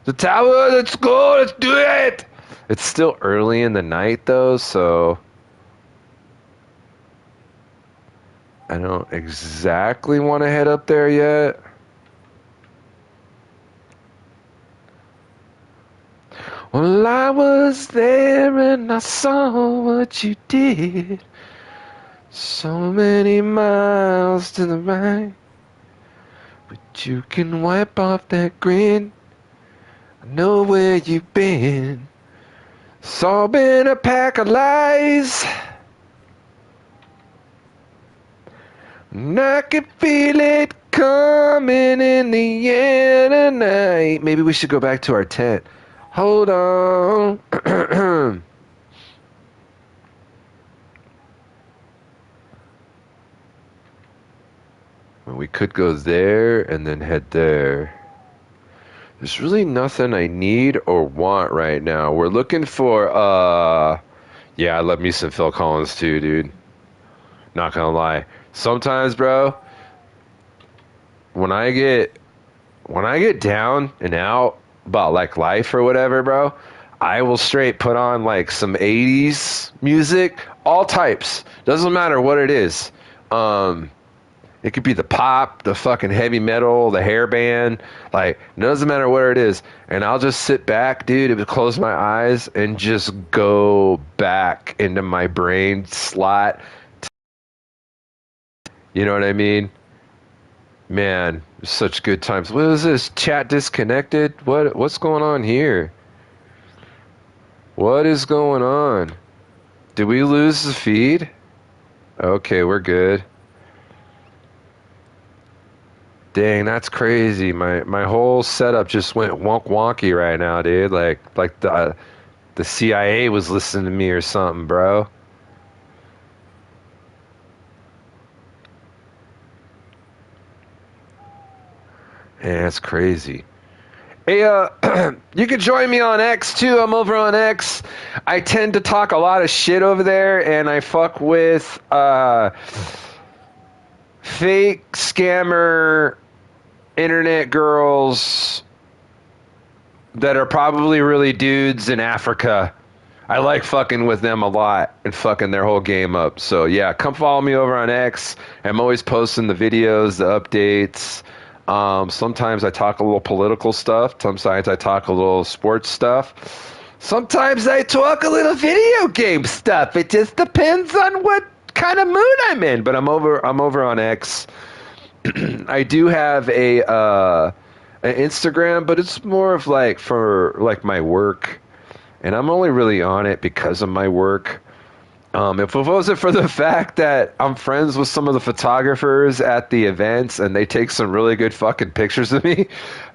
The tower, let's go, let's do it! It's still early in the night, though, so... I don't exactly want to head up there yet. Well, I was there and I saw what you did. So many miles to the right, but you can wipe off that grin. I know where you've been. It's all been a pack of lies, and I can feel it coming in the air tonight. Maybe we should go back to our tent. Hold on. We could go there and then head there. There's really nothing I need or want right now. We're looking for, yeah, I love me some Phil Collins too, dude. Not gonna lie. Sometimes, bro, when I get down and out about like life or whatever, bro, I will straight put on like some 80s music, all types. Doesn't matter what it is. It could be the pop, the fucking heavy metal, the hair band. Like, it doesn't matter what it is. And I'll just sit back, dude, and close my eyes and just go back into my brain slot. You know what I mean? Man, such good times. What is this? Chat disconnected? What's going on here? What is going on? Did we lose the feed? Okay, we're good. Dang, that's crazy. My whole setup just went wonky right now, dude. Like the CIA was listening to me or something, bro. Yeah, that's crazy. Hey, you can join me on X too. I'm over on X. I tend to talk a lot of shit over there, and I fuck with fake scammer internet girls that are probably really dudes in Africa. I like fucking with them a lot and fucking their whole game up. So yeah, come follow me over on X. I'm always posting the videos, the updates. Sometimes I talk a little political stuff. Sometimes I talk a little sports stuff. Sometimes I talk a little video game stuff. It just depends on what kind of mood I'm in. But I'm over on X. I do have an Instagram, but it's more of like for like my work, and I'm only really on it because of my work. If it wasn't for the fact that I'm friends with some of the photographers at the events and they take some really good fucking pictures of me,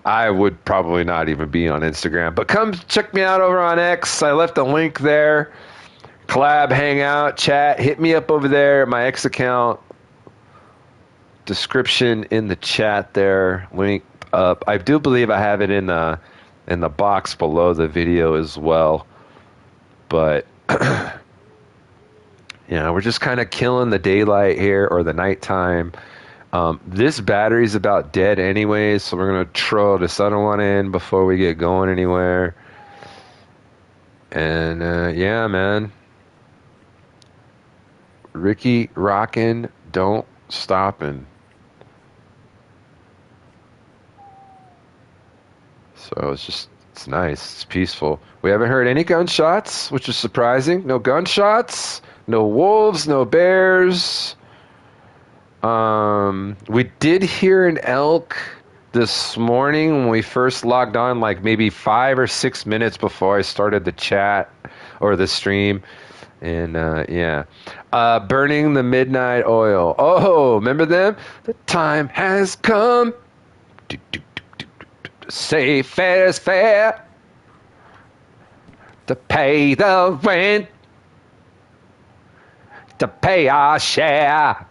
I would probably not even be on Instagram. But come check me out over on X. I left a link there. Collab, hangout, chat. Hit me up over there. My X account. Description in the chat there. Link up. I do believe I have it in the box below the video as well. But yeah, we're just kind of killing the daylight here, or the nighttime. This battery's about dead anyways, so we're going to throw this other one in before we get going anywhere. And yeah, man. Ricky rockin', don't stoppin'. So it's nice. It's peaceful. We haven't heard any gunshots, which is surprising. No gunshots. No wolves, no bears. We did hear an elk this morning when we first logged on, like maybe 5 or 6 minutes before I started the chat or the stream. And yeah. Burning the midnight oil. Oh, remember them? The time has come. Say fair is fair. To pay the rent. To pay our share.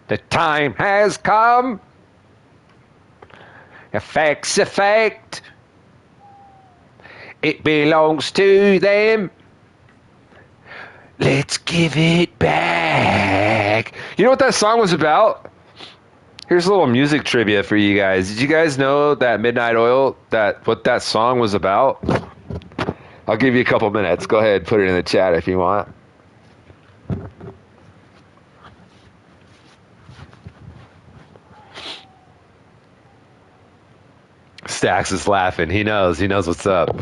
The time has come. Effects effect. It belongs to them. Let's give it back. You know what that song was about? Here's a little music trivia for you guys. Did you guys know that Midnight Oil, what that song was about? I'll give you a couple minutes. Go ahead, put it in the chat if you want. Stax is laughing. He knows what's up.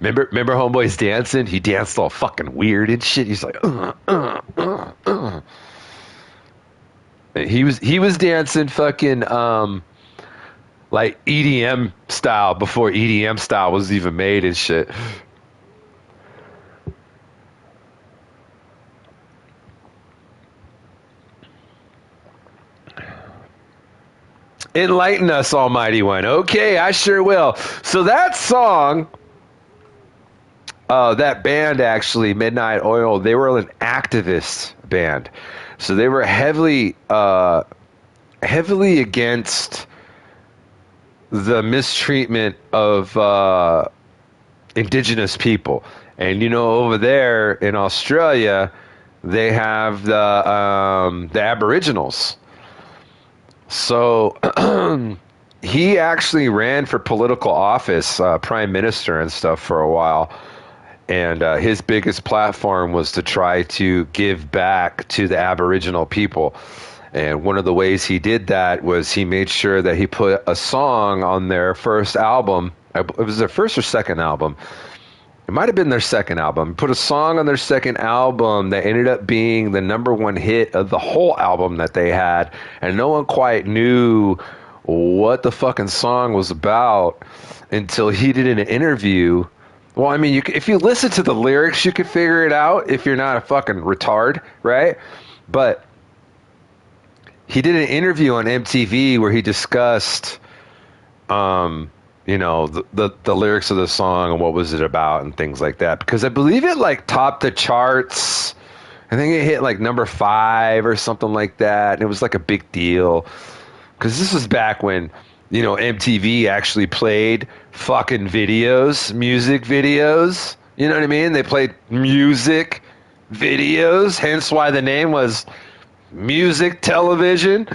Remember Homeboy's dancing? He danced all fucking weird and shit. He's like, He was dancing fucking like EDM style before EDM style was even made and shit. Enlighten us, Almighty One. Okay, I sure will. So that song, that band actually, Midnight Oil, they were an activist band. So they were heavily against the mistreatment of indigenous people. And over there in Australia, they have the Aboriginals. So he actually ran for political office, prime minister and stuff for a while. And his biggest platform was to try to give back to the Aboriginal people. And one of the ways he did that was he made sure that he put a song on their first album. It was their first or second album. It might have been their second album. Put a song on their second album that ended up being the #1 hit of the whole album that they had. And no one quite knew what the fucking song was about until he did an interview Well, I mean, if you listen to the lyrics, you could figure it out if you're not a fucking retard, right? But he did an interview on MTV where he discussed, the lyrics of the song and what was it about and things like that. Because I believe it like topped the charts. I think it hit like number 5 or something like that. And it was like a big deal. Because this was back when, MTV actually played fucking videos, music videos. You know what I mean? They played music videos. Hence why the name was music television.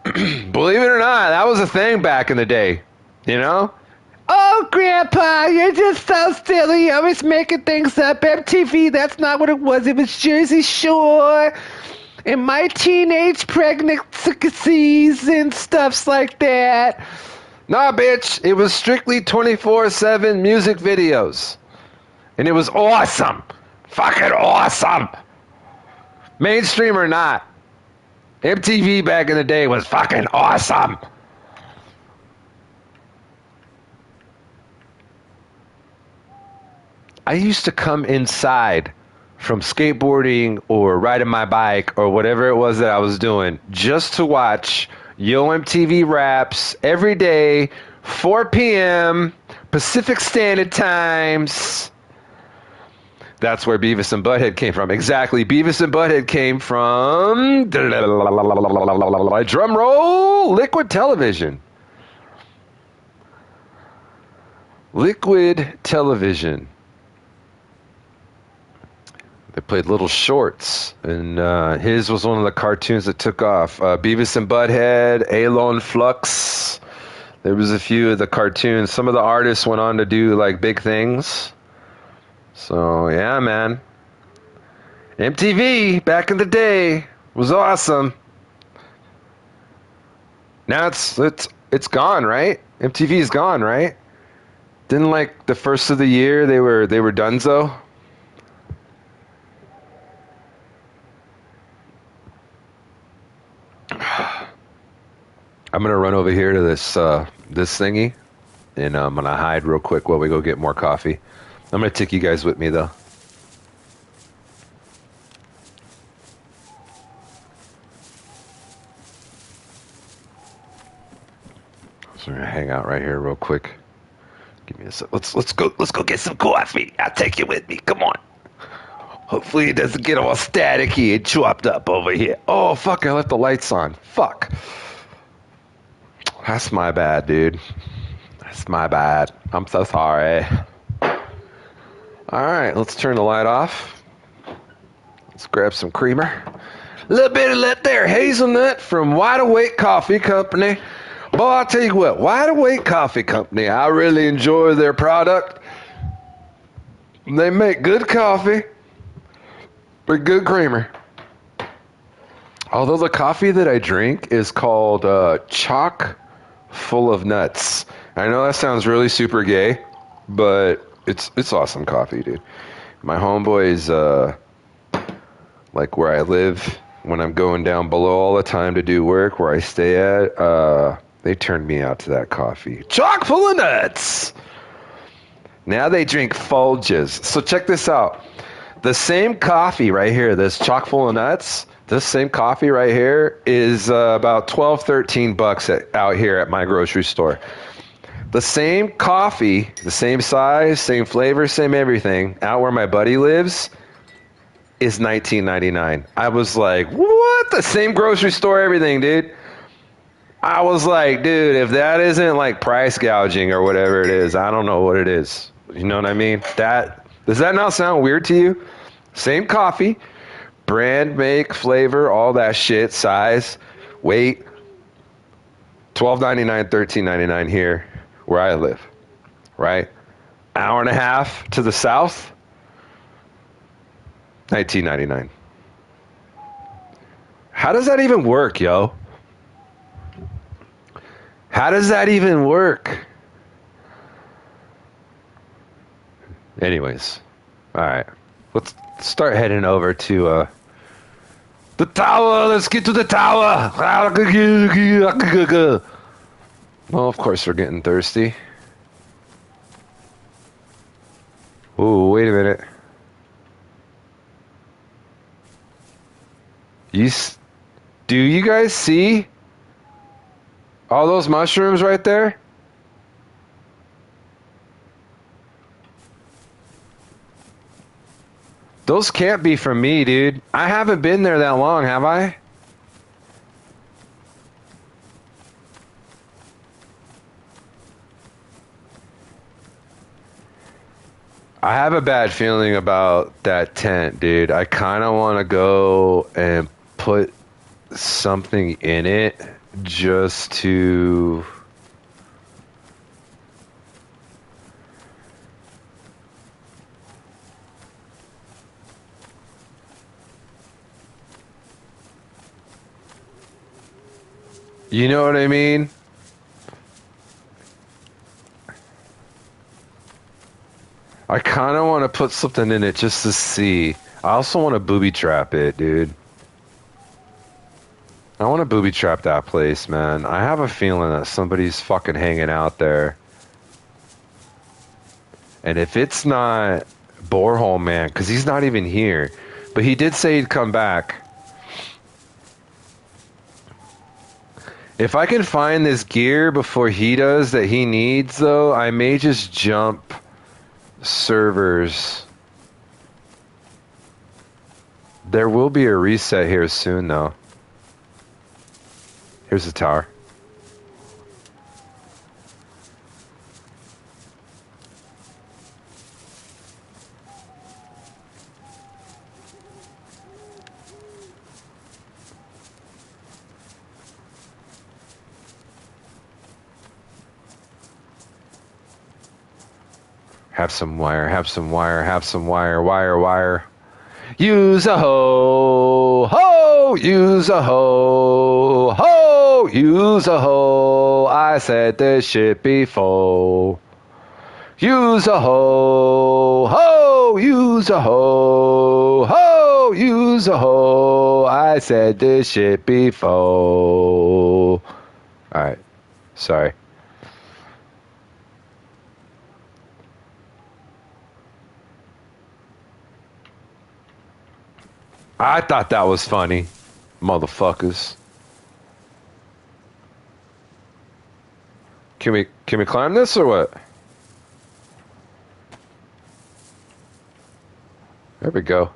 Believe it or not, that was a thing back in the day. Oh, Grandpa, you're just so silly. You're always making things up. MTV, that's not what it was. It was Jersey Shore and my teenage pregnancies and stuffs like that. Nah, bitch, it was strictly 24/7 music videos. And it was awesome. Fucking awesome. Mainstream or not, MTV back in the day was fucking awesome. I used to come inside from skateboarding or riding my bike or whatever it was that I was doing just to watch Yo MTV Raps every day, 4 p.m. Pacific Standard Times. That's where Beavis and Butthead came from. Exactly. Beavis and Butthead came from, drum roll, Liquid Television. Liquid Television. They played little shorts, and his was one of the cartoons that took off. Beavis and Butthead, Alon Flux. There was a few of the cartoons. Some of the artists went on to do like big things. So yeah, man. MTV back in the day was awesome. Now it's gone, right? MTV is gone, right? Didn't like the first of the year they were donezo. I'm gonna run over here to this thingy, and I'm gonna hide real quick while we go get more coffee. I'm gonna take you guys with me though. So we're gonna hang out right here real quick. Give me a sec. Let's go get some coffee. I'll take you with me. Come on. Hopefully it doesn't get all staticky and chopped up over here. Oh fuck! I left the lights on. Fuck. That's my bad, dude. That's my bad. I'm so sorry. Alright, let's turn the light off. Let's grab some creamer. A little bit of that there hazelnut from Wide Awake Coffee Company. Boy, I'll tell you what, Wide Awake Coffee Company, I really enjoy their product. They make good coffee with good creamer. Although the coffee that I drink is called chock full of nuts. I know that sounds really super gay, but it's awesome coffee, dude. My homeboys, like where I live, when I'm going down below all the time to do work, where I stay at, they turned me out to that coffee. Chock full of nuts! Now they drink Folgers. So check this out. The same coffee right here, this chock full of nuts, this same coffee right here is about $12-13 out here at my grocery store. The same coffee, the same size, same flavor, same everything, out where my buddy lives, is $19.99. I was like, what? The same grocery store, everything, dude. I was like, dude, if that isn't like price gouging or whatever it is, I don't know what it is. You know what I mean? Does that not sound weird to you? Same coffee, brand, make, flavor, all that shit, size, weight, $12.99, $13.99 here where I live, right? Hour and a half to the south, $19.99. How does that even work, yo? How does that even work? Anyways, all right. Let's start heading over to the tower. Let's get to the tower. Well, of course we're getting thirsty. Ooh, wait a minute. Do you guys see all those mushrooms right there? Those can't be from me, dude. I haven't been there that long, have I? I have a bad feeling about that tent, dude. I kind of want to go and put something in it just to... You know what I mean? I kind of want to put something in it just to see. I also want to booby trap it, dude. I want to booby trap that place, man. I have a feeling that somebody's fucking hanging out there. And if it's not Borehole Man, because he's not even here, but he did say he'd come back. If I can find this gear before he does that he needs, though, I may just jump servers. There will be a reset here soon, though. Here's the tower. Have some wire, have some wire, have some wire, wire. Use a hoe, ho, use a hoe, ho, use a hoe. I said this shit before. Use a hoe, ho, use a hoe, ho, use a hoe. I said this shit before. Alright, sorry. I thought that was funny, motherfuckers. Can we climb this or what? There we go.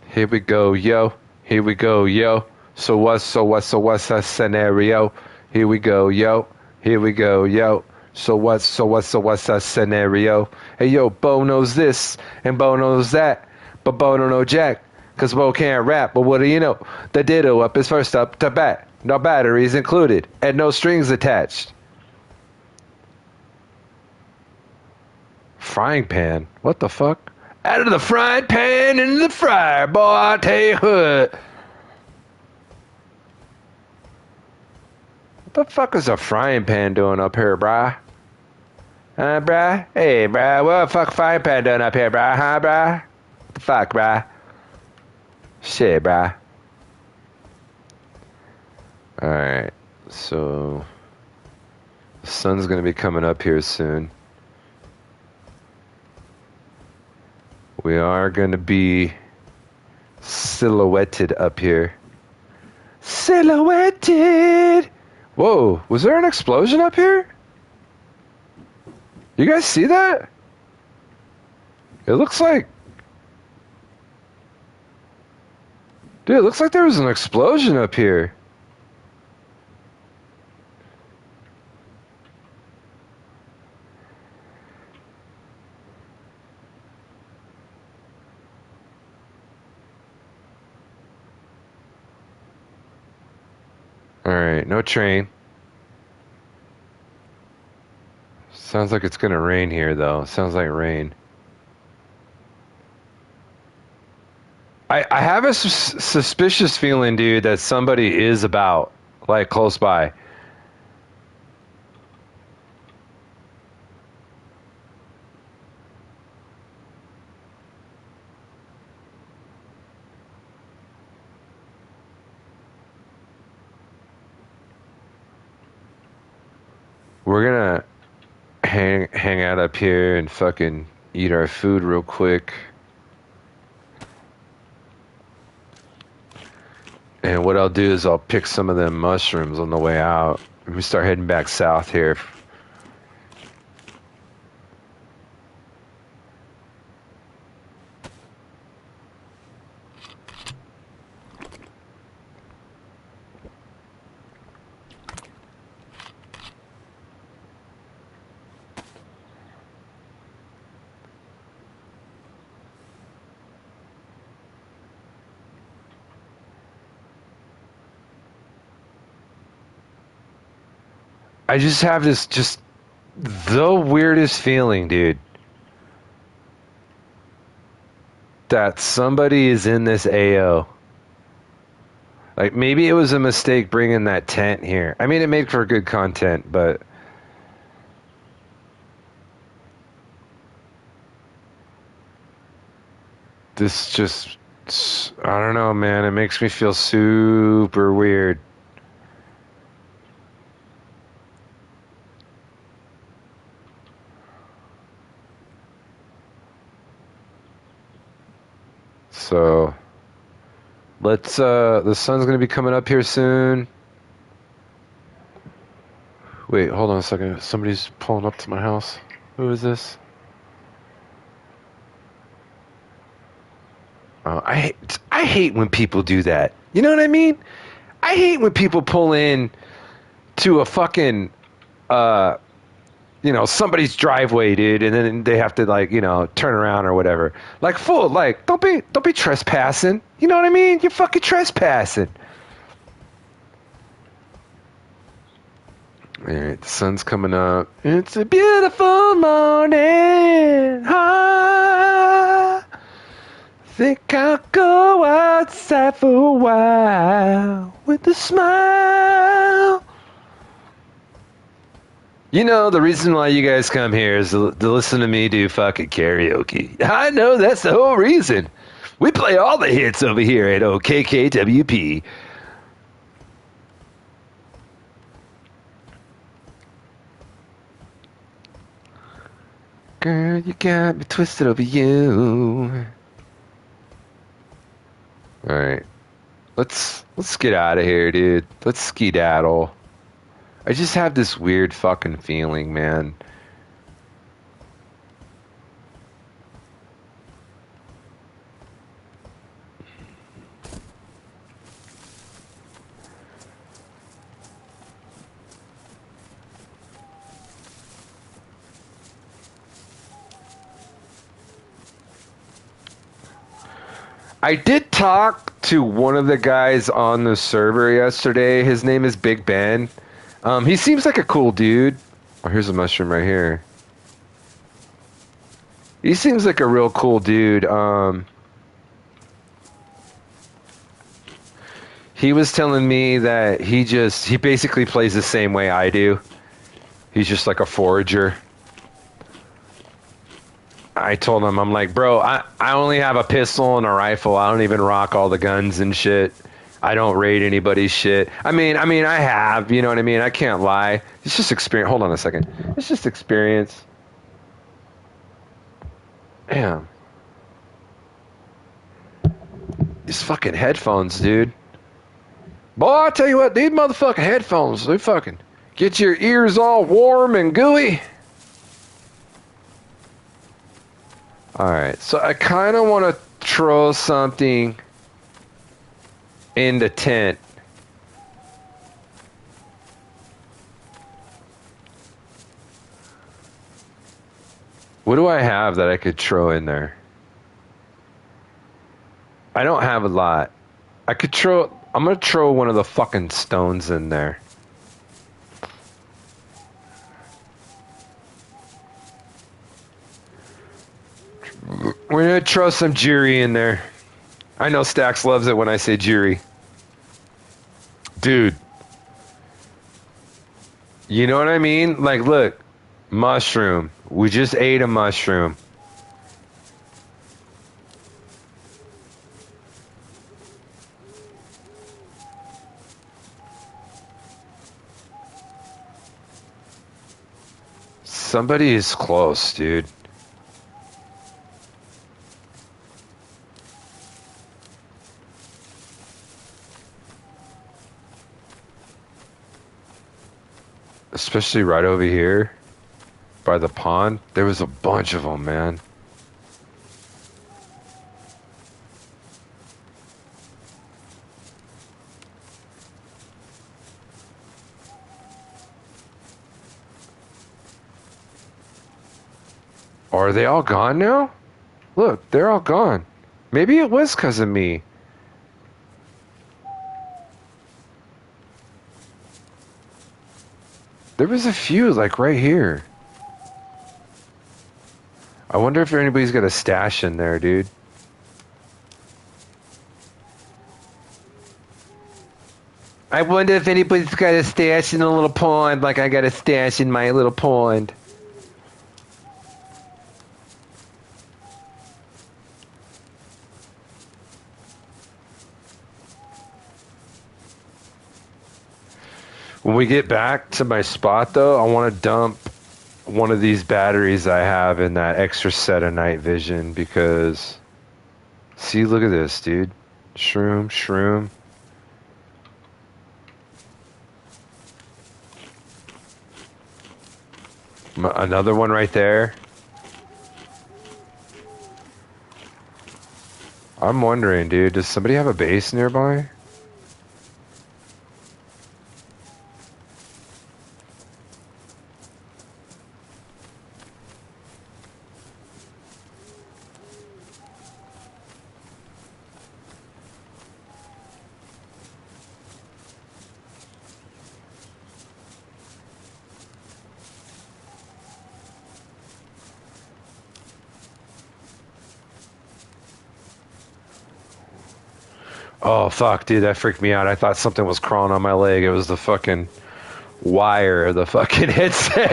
Here we go, yo. Here we go, yo. So what's that scenario? Here we go, yo. Here we go, yo. So what's that scenario? Hey yo, Bo knows this and Bo knows that. But Bo don't know jack, cause Bo can't rap. But what do you know? The ditto up is first up to bat. No batteries included, and no strings attached. Frying pan? What the fuck? Out of the frying pan into the fryer, boy, I tell you what. What the fuck is a frying pan doing up here, brah? Brah? Hey, brah, what the fuck frying pan doing up here, brah? Huh, brah? The fuck, bruh? Shit, bruh. Alright, so the sun's gonna be coming up here soon. We are gonna be silhouetted up here. Silhouetted! Whoa, was there an explosion up here? You guys see that? It looks like... Dude, it looks like there was an explosion up here. Alright, no train. Sounds like it's gonna rain here, though. Sounds like rain. I have a suspicious feeling, dude, that somebody is about, like, close by. We're gonna hang out up here and fucking eat our food real quick. And what I'll do is I'll pick some of them mushrooms on the way out. We start heading back south here. I just have this the weirdest feeling, dude, that somebody is in this AO. Like, maybe it was a mistake bringing that tent here. I mean, it made for good content, but this just, I don't know, man. It makes me feel super weird. So, let's, the sun's gonna be coming up here soon. Wait, hold on a second. Somebody's pulling up to my house. Who is this? I hate when people do that. You know what I mean? I hate when people pull in to a fucking, somebody's driveway, dude, and then they have to, like, turn around or whatever. Like, fool, like, don't be trespassing. You know what I mean? You're fucking trespassing. All right, the sun's coming up. It's a beautiful morning. I think I'll go outside for a while with a smile. You know, the reason why you guys come here is to listen to me do fucking karaoke. I know, that's the whole reason. We play all the hits over here at OKKWP. Girl, you got me twisted over you. Alright. Let's get out of here, dude. Let's skedaddle. I just have this weird fucking feeling, man. I did talk to one of the guys on the server yesterday. His name is Big Ben. He seems like a cool dude. Oh, here's a mushroom right here. He seems like a real cool dude. He was telling me that he basically plays the same way I do. He's just like a forager. I told him, I'm like, bro, I only have a pistol and a rifle. I don't even rock all the guns and shit. I don't raid anybody's shit. I mean, I have, you know what I mean? I can't lie. It's just experience. Hold on a second. It's just experience. Damn. These fucking headphones, dude. Boy, I tell you what, these motherfucking headphones, they fucking get your ears all warm and gooey. Alright, so I kind of want to throw something in the tent. What do I have that I could throw in there? I don't have a lot. I'm going to throw one of the fucking stones in there. We're going to throw some jury in there. I know Stax loves it when I say jury. Dude. You know what I mean? Like, look. Mushroom. We just ate a mushroom. Somebody is close, dude. Especially right over here by the pond. There was a bunch of them, man. Are they all gone now? Look, they're all gone. Maybe it was because of me. There was a few, like, right here. I wonder if anybody's got a stash in there, dude. I wonder if anybody's got a stash in a little pond like I got a stash in my little pond. When we get back to my spot, though, I want to dump one of these batteries I have in that extra set of night vision because... See, look at this, dude. Shroom, shroom. Another one right there. I'm wondering, dude, does somebody have a base nearby? Oh, fuck, dude, that freaked me out. I thought something was crawling on my leg. It was the fucking wire of the fucking headset.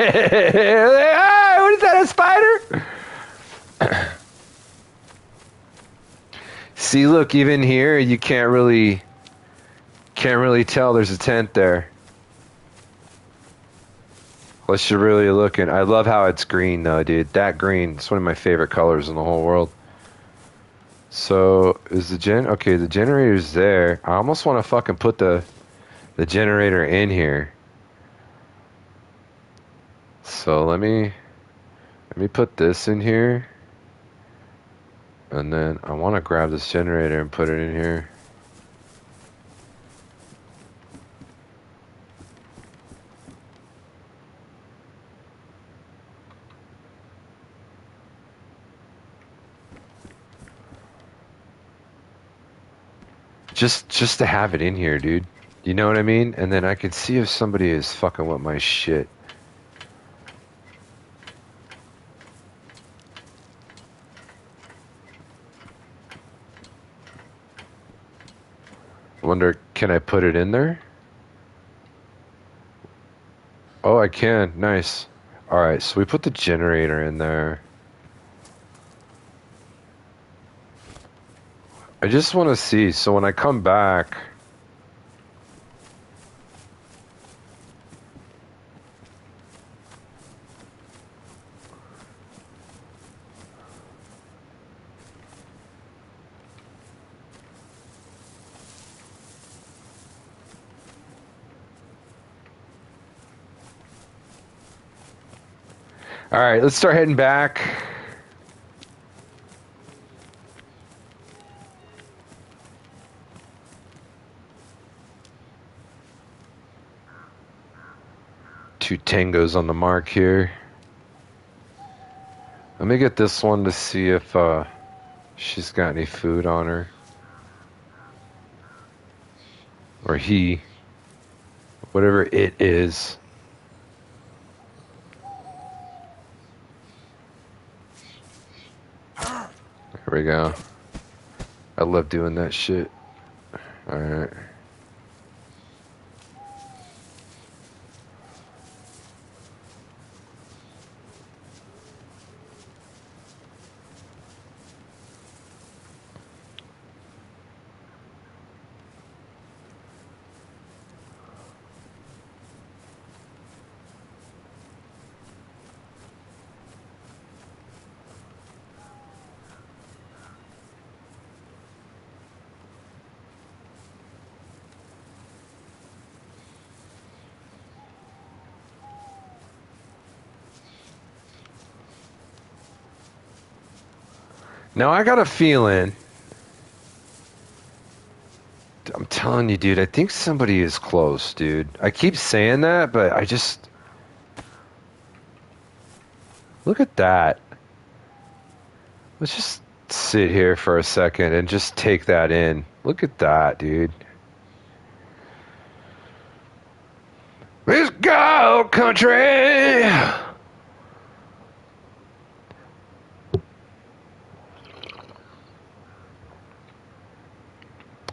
Ah, what is that, a spider? See, look, even here, you can't really tell there's a tent there. Unless you're really looking. I love how it's green, though, dude. That green, it's one of my favorite colors in the whole world. So, is the okay, the generator's there. I almost want to fucking put the generator in here. So, let me put this in here. And then I want to grab this generator and put it in here. Just to have it in here, dude. You know what I mean? And then I can see if somebody is fucking with my shit. Wonder, can I put it in there? Oh, I can. Nice. Alright, so we put the generator in there. I just want to see, so when I come back... Alright, let's start heading back. Two tangos on the mark here. Let me get this one to see if she's got any food on her. Or he. Whatever it is. There we go. I love doing that shit. Alright. Now I got a feeling. I'm telling you, dude, I think somebody is close, dude. I keep saying that, but I just... Look at that. Let's just sit here for a second and just take that in. Look at that, dude. Let's go, country!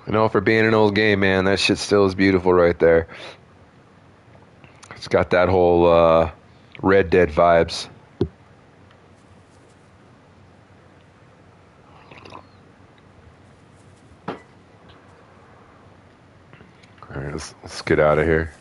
You know, for being an old game, man, that shit still is beautiful right there. It's got that whole Red Dead vibes. All right, let's get out of here.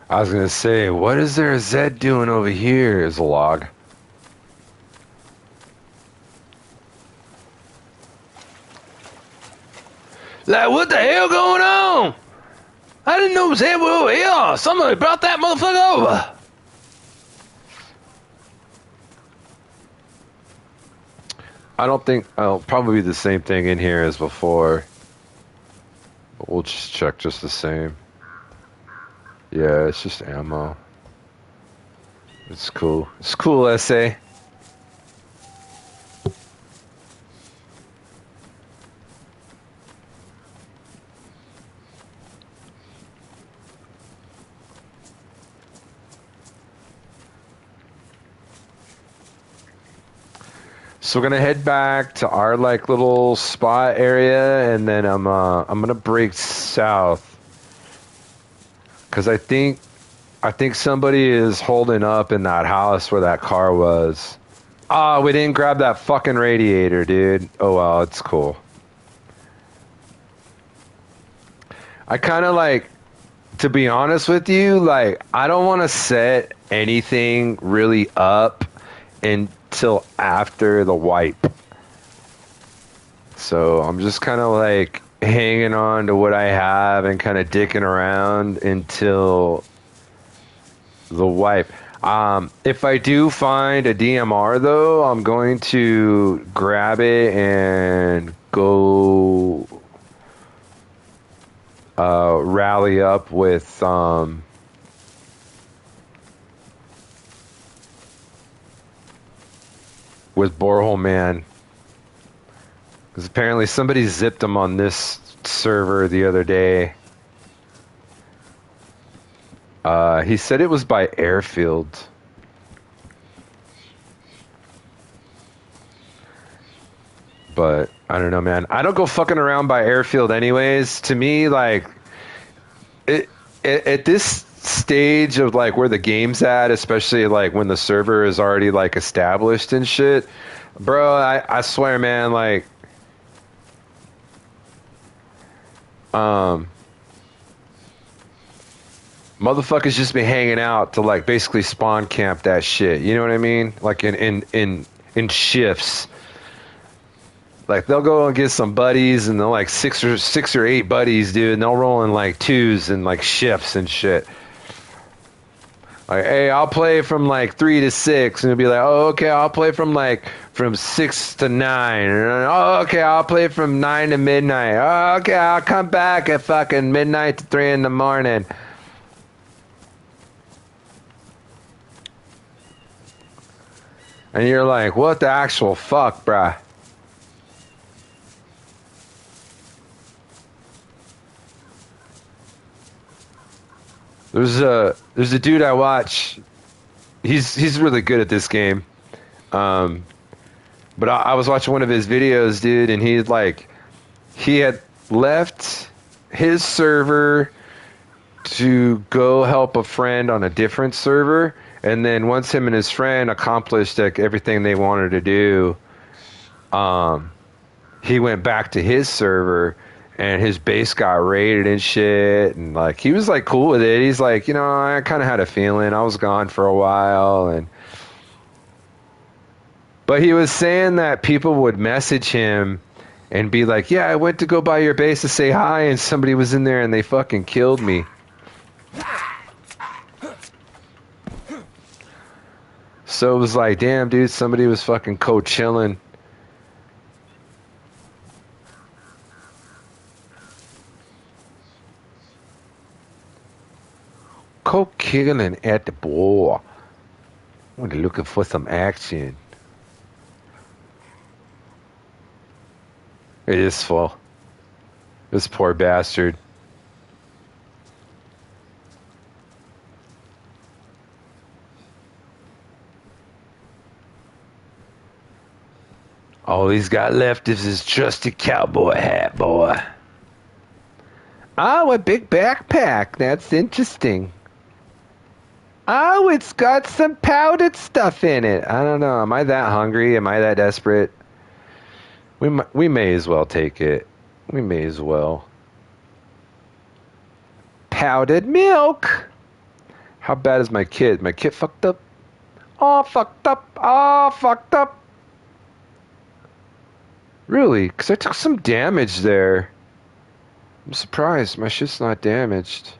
I was gonna say, what is there a Zed doing over here? Is a log. Like, what the hell going on? I didn't know Zed was over here. Somebody brought that motherfucker over. I don't think I'll probably be the same thing in here as before. But we'll just check just the same. Yeah, it's just ammo. It's cool. It's cool, SA. So we're gonna head back to our like little spot area, and then I'm gonna break south. Because I think somebody is holding up in that house where that car was. Ah, we didn't grab that fucking radiator, dude. Oh well, it's cool. I kind of like, to be honest with you, like, I don't want to set anything really up until after the wipe. So I'm just kind of like hanging on to what I have and kind of dicking around until the wipe. If I do find a DMR though, I'm going to grab it and go rally up with Borehole Man. Because apparently somebody zipped him on this server the other day. He said it was by airfield. But I don't know, man. I don't go fucking around by airfield anyways. To me, like, at this stage of like where the game's at, especially like when the server is already like established and shit, bro, I swear, man, like, motherfuckers just be hanging out to like basically spawn camp that shit. You know what I mean? Like in shifts. Like they'll go and get some buddies, and they'll like six or eight buddies, dude, and they'll roll in like twos and like shifts and shit. Like, hey, I'll play from like 3 to 6, and it'll be like, oh, okay, I'll play from 6 to 9. And, oh, okay, I'll play from 9 to midnight. Oh, okay, I'll come back at fucking midnight to 3 in the morning. And you're like, what the actual fuck, bruh? There's a dude I watch. He's really good at this game. But I was watching one of his videos, dude, and he had left his server to go help a friend on a different server, and then once him and his friend accomplished like everything they wanted to do, he went back to his server, and his base got raided and shit, and like he was like cool with it. He's like, I kind of had a feeling. I was gone for a while, but he was saying that people would message him and be like, yeah, I went to go by your base to say hi, and somebody was in there and they fucking killed me. So it was like, damn, dude, somebody was fucking co-chilling. Co-killing at the bar. We're looking for some action. It is full. This poor bastard. All he's got left is his trusty cowboy hat, boy. Oh, a big backpack. That's interesting. Oh, it's got some powdered stuff in it. I don't know. Am I that hungry? Am I that desperate? We may as well take it. We may as well. Powdered milk. How bad is my kid? My kid fucked up? Oh, fucked up. Oh, fucked up. Really? Because I took some damage there. I'm surprised my shit's not damaged.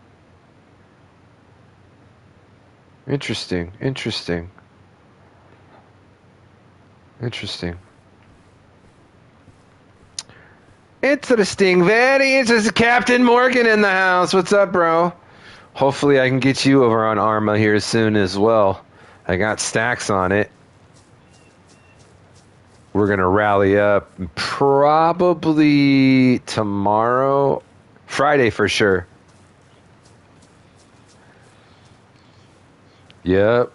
Interesting. Interesting. Interesting. Interesting. Very interesting. Captain Morgan in the house. What's up, bro? Hopefully I can get you over on Arma here soon as well. I got stacks on it. We're going to rally up probably tomorrow. Friday for sure. Yep.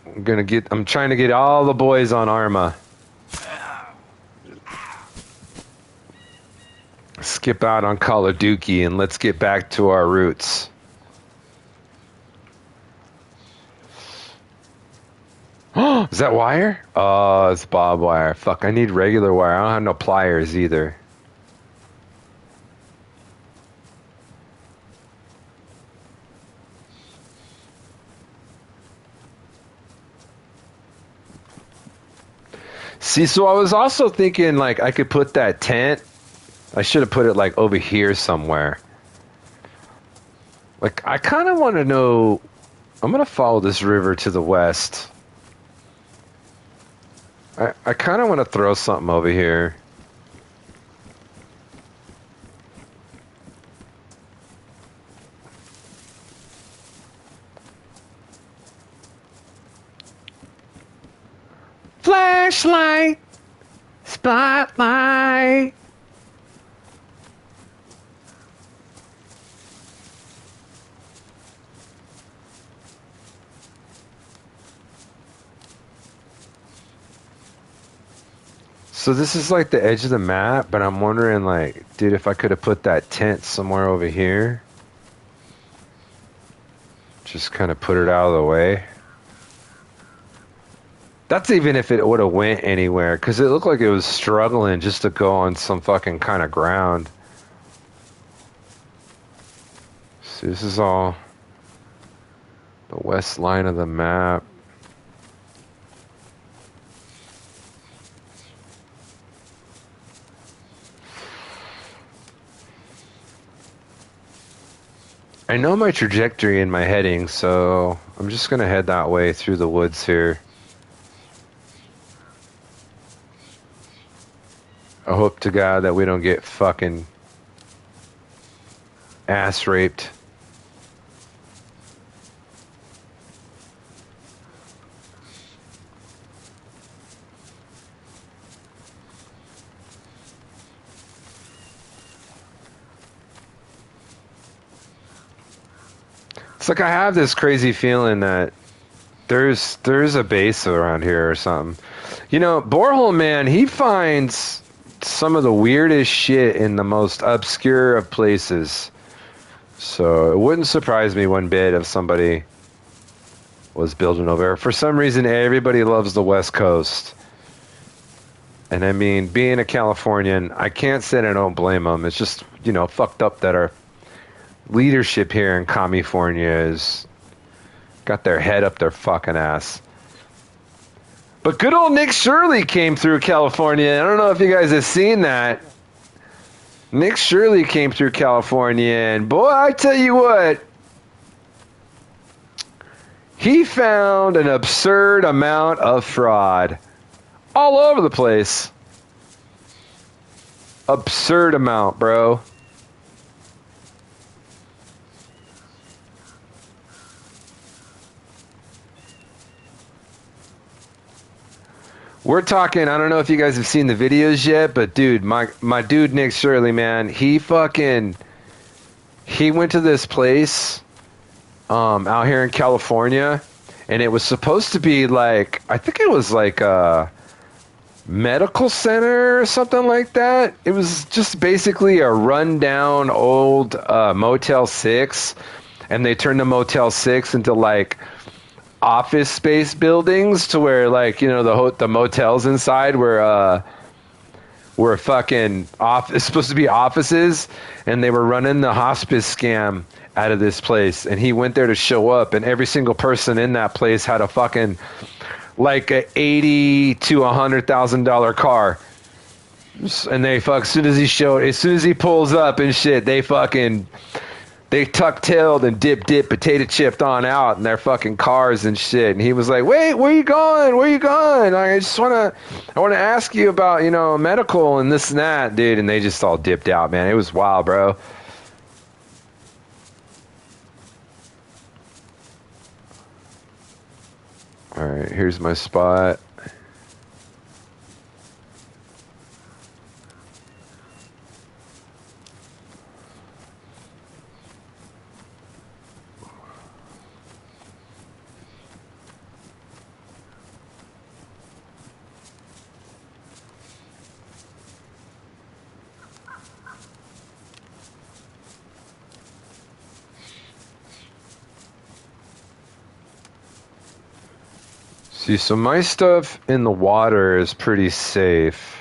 I'm trying to get all the boys on Arma. Skip out on Call of Duty and let's get back to our roots. Is that wire? Oh, it's bob wire. Fuck, I need regular wire. I don't have no pliers either. See, so I was also thinking like I could put that tent. I should have put it like over here somewhere. Like I kind of want to know. I'm going to follow this river to the west. I kind of want to throw something over here. Flashlight, spotlight. So this is like the edge of the map, but I'm wondering, like, dude, if I could have put that tent somewhere over here. Just kind of put it out of the way. That's even if it would have went anywhere, because it looked like it was struggling just to go on some fucking kind of ground. See, this is all the west line of the map. I know my trajectory and my heading, so I'm just going to head that way through the woods here. I hope to God that we don't get fucking ass raped. It's like I have this crazy feeling that there's a base around here or something. You know, Borehole Man, he finds some of the weirdest shit in the most obscure of places. So it wouldn't surprise me one bit if somebody was building over there. For some reason, everybody loves the West Coast. And I mean, being a Californian, I can't say I don't blame them. It's just, you know, fucked up that our leadership here in California is got their head up their fucking ass. But good old Nick Shirley came through California. I don't know if you guys have seen that. Nick Shirley came through California, and boy, I tell you what, he found an absurd amount of fraud all over the place. Absurd amount, bro. We're talking, I don't know if you guys have seen the videos yet, but dude, my dude Nick Shirley, man, he went to this place out here in California, and it was supposed to be like, I think it was like a medical center or something like that. It was just basically a rundown old Motel 6, and they turned the Motel 6 into like office space buildings to where, like, you know, the motels inside were fucking it's supposed to be offices, and they were running the hospice scam out of this place. And he went there to show up, and every single person in that place had a fucking like a $80,000 to $100,000 car. And they as soon as he pulls up and shit, they tuck-tailed and dip, potato chipped on out in their fucking cars and shit. And he was like, wait, where you going? Where you going? I want to ask you about, you know, medical and this and that, dude. And they just all dipped out, man. It was wild, bro. All right, here's my spot. See, so my stuff in the water is pretty safe.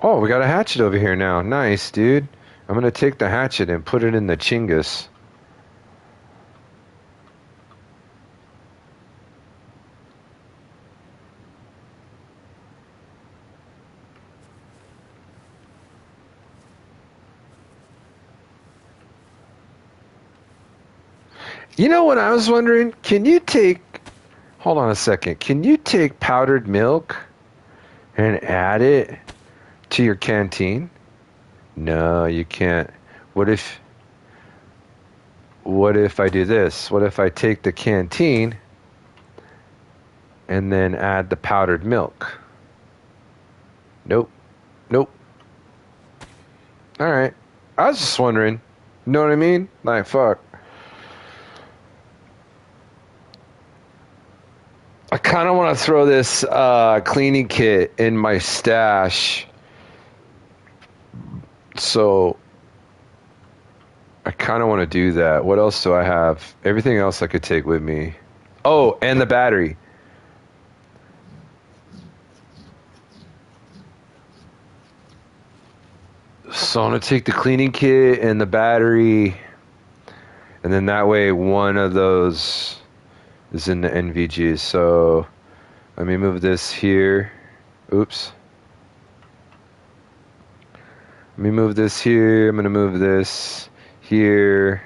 Oh, we got a hatchet over here now. Nice, dude. I'm going to take the hatchet and put it in the chingus. You know what I was wondering? Hold on a second. Can you take powdered milk and add it to your canteen? No, you can't. What if I do this? What if I take the canteen and then add the powdered milk? Nope. All right. I was just wondering. You know what I mean? Like, fuck. I kind of want to throw this cleaning kit in my stash. So I kind of want to do that. What else do I have? Everything else I could take with me. Oh, and the battery. So I'm going to take the cleaning kit and the battery. And then that way one of those is in the NVG. So let me move this here. Oops. Let me move this here. I'm going to move this here.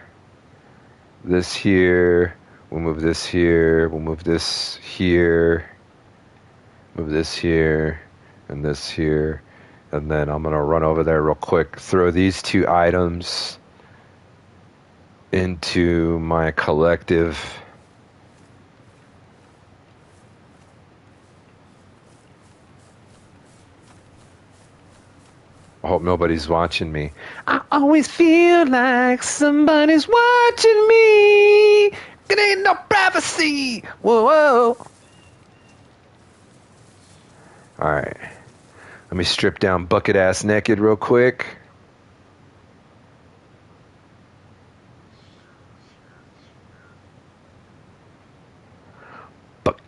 This here. We'll move this here. We'll move this here. Move this here. And this here. And then I'm going to run over there real quick. Throw these two items into my collective. I hope nobody's watching me. I always feel like somebody's watching me. It ain't no privacy. Whoa. All right. Let me strip down bucket ass naked real quick.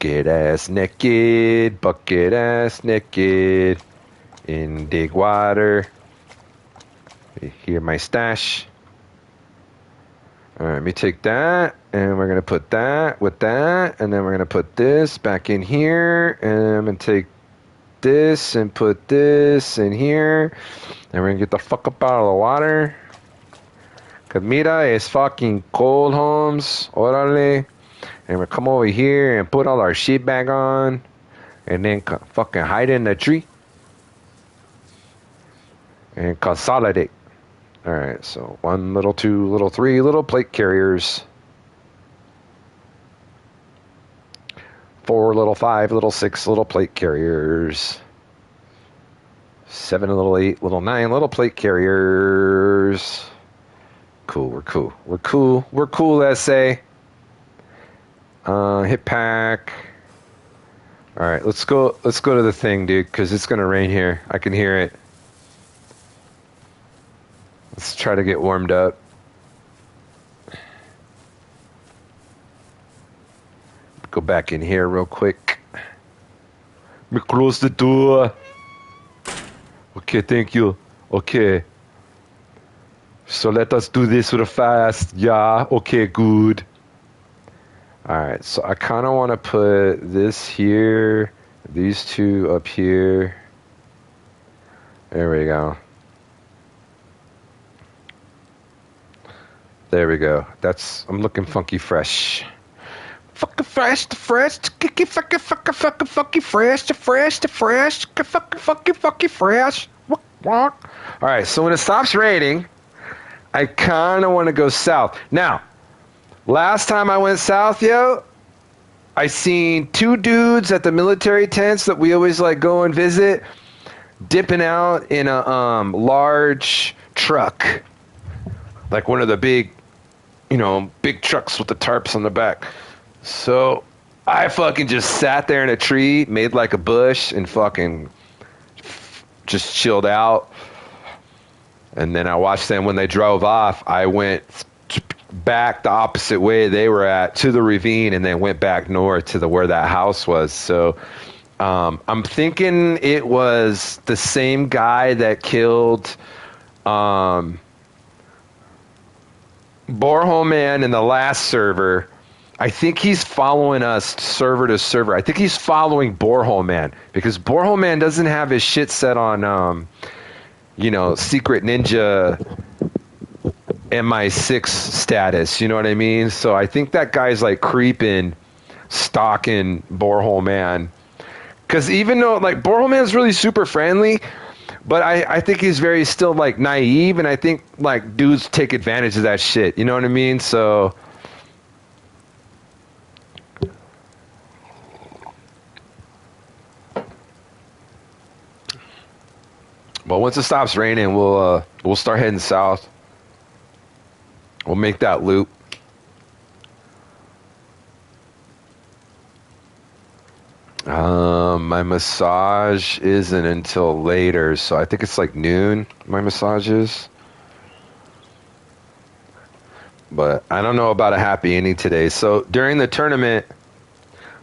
bucket ass naked in dig water. Here my stash. All right, let me take that, and we're gonna put that with that, and then we're gonna put this back in here, and I'm gonna take this and put this in here, and we're gonna get the fuck up out of the water. Cause mira, it's fucking cold, Holmes. Orale. And we'll come over here and put all our shit back on, and then fucking hide in the tree and consolidate. All right, so 1, little 2, little 3, little plate carriers. 4, little 5, little 6, little plate carriers. 7, little 8, little 9, little plate carriers. Cool, we're cool. We're cool. We're cool, let's say. Hit pack. All right, let's go to the thing, dude, because it's gonna rain here. I can hear it. Let's try to get warmed up. Go back in here real quick. Let me close the door. Okay, thank you. Okay. So let us do this real fast. Yeah, okay, good. Alright, so I kind of want to put this here, these two up here. There we go. There we go. I'm looking funky fresh. Fucking fresh, kicky fucking fresh, fucking fresh. Alright, so when it stops raining, I kind of want to go south. Now, last time I went south, I seen 2 dudes at the military tents that we always like go and visit, dipping out in a large truck, like one of the big trucks with the tarps on the back. So I fucking just sat there in a tree, made like a bush, and fucking just chilled out. And then I watched them when they drove off. I went back the opposite way they were at to the ravine, and then went back north to where that house was. So I'm thinking it was the same guy that killed Borehole Man in the last server. I think he's following us server to server. I think he's following Borehole Man, because Borehole Man doesn't have his shit set on Secret Ninja MI6 status, you know what I mean? So I think that guy's like creeping, stalking Borehole Man. Because even though like Borehole Man's really super friendly, but I think he's very still like naive, and I think like dudes take advantage of that shit, you know what I mean? So but once it stops raining, we'll start heading south. We'll make that loop. My massage isn't until later, so I think it's like noon, my massage is. But I don't know about a happy ending today. So during the tournament,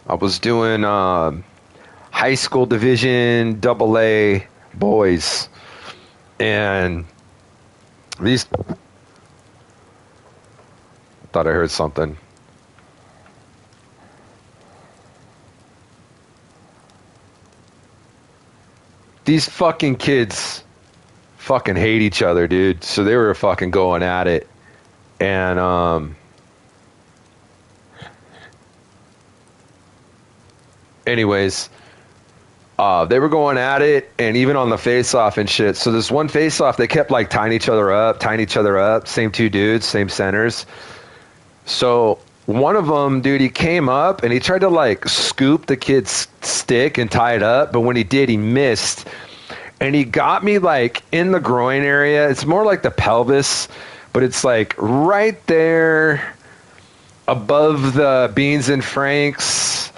I was doing high school division AA boys. And these... Thought I heard something. These fucking kids fucking hate each other, dude. So they were fucking going at it. And anyways, they were going at it, and even on the face-off and shit. So this one face-off, they kept like tying each other up. Same 2 dudes, same centers. So one of them, dude, he came up and he tried to like scoop the kid's stick and tie it up, but when he did, he missed. And he got me like in the groin area. It's more like the pelvis, but it's like right there above the beans and franks,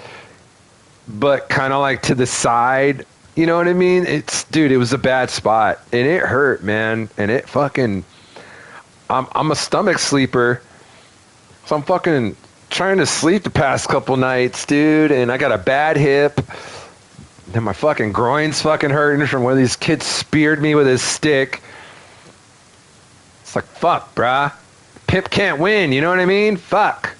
but kind of like to the side. You know what I mean? Dude, it was a bad spot, and it hurt, man. And it fucking, I'm a stomach sleeper. So I'm fucking trying to sleep the past couple nights, dude, and I got a bad hip. Then my fucking groin's fucking hurting from where these kids speared me with his stick. It's like, fuck, brah. Pimp can't win, you know what I mean? Fuck.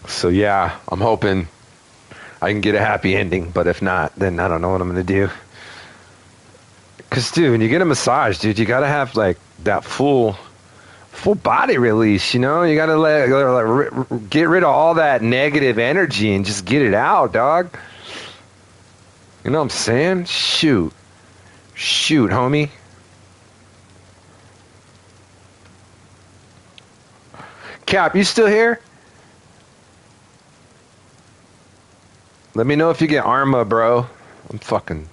So yeah, I'm hoping I can get a happy ending, but if not, then I don't know what I'm gonna do. Cause dude, when you get a massage, dude, you gotta have like that full body release. You know, you gotta get rid of all that negative energy and just get it out, dog. You know what I'm saying? Shoot, homie. Cap, you still here? Let me know if you get Arma, bro. I'm fucking...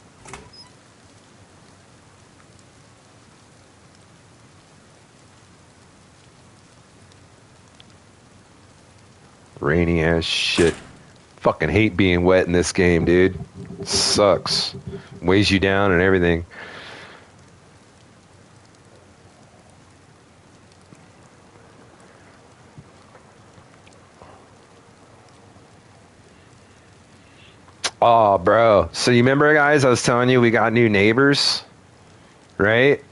Rainy ass shit. Fucking hate being wet in this game, dude. Sucks. Weighs you down and everything. Oh, bro. So you remember, guys, I was telling you we got new neighbors, right?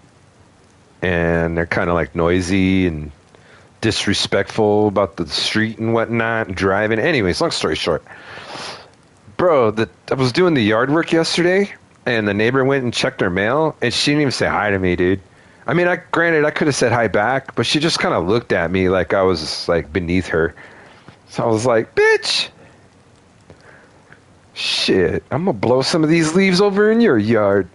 And they're kind of like noisy and disrespectful about the street and whatnot and driving. Anyways, long story short. Bro, I was doing the yard work yesterday, and the neighbor went and checked her mail, and she didn't even say hi to me, dude. I mean, granted, I could have said hi back, but she just kind of looked at me like I was like beneath her. So I was like, bitch. Shit, I'm gonna blow some of these leaves over in your yard.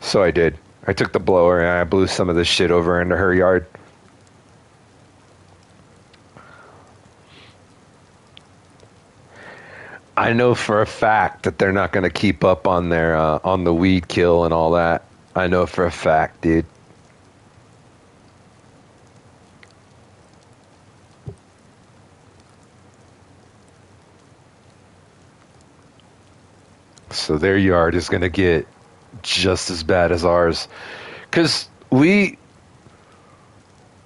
So I did. I took the blower and I blew some of this shit over into her yard. I know for a fact that they're not gonna keep up on their on the weed kill and all that. I know for a fact, dude. So their yard is going to get just as bad as ours. Because we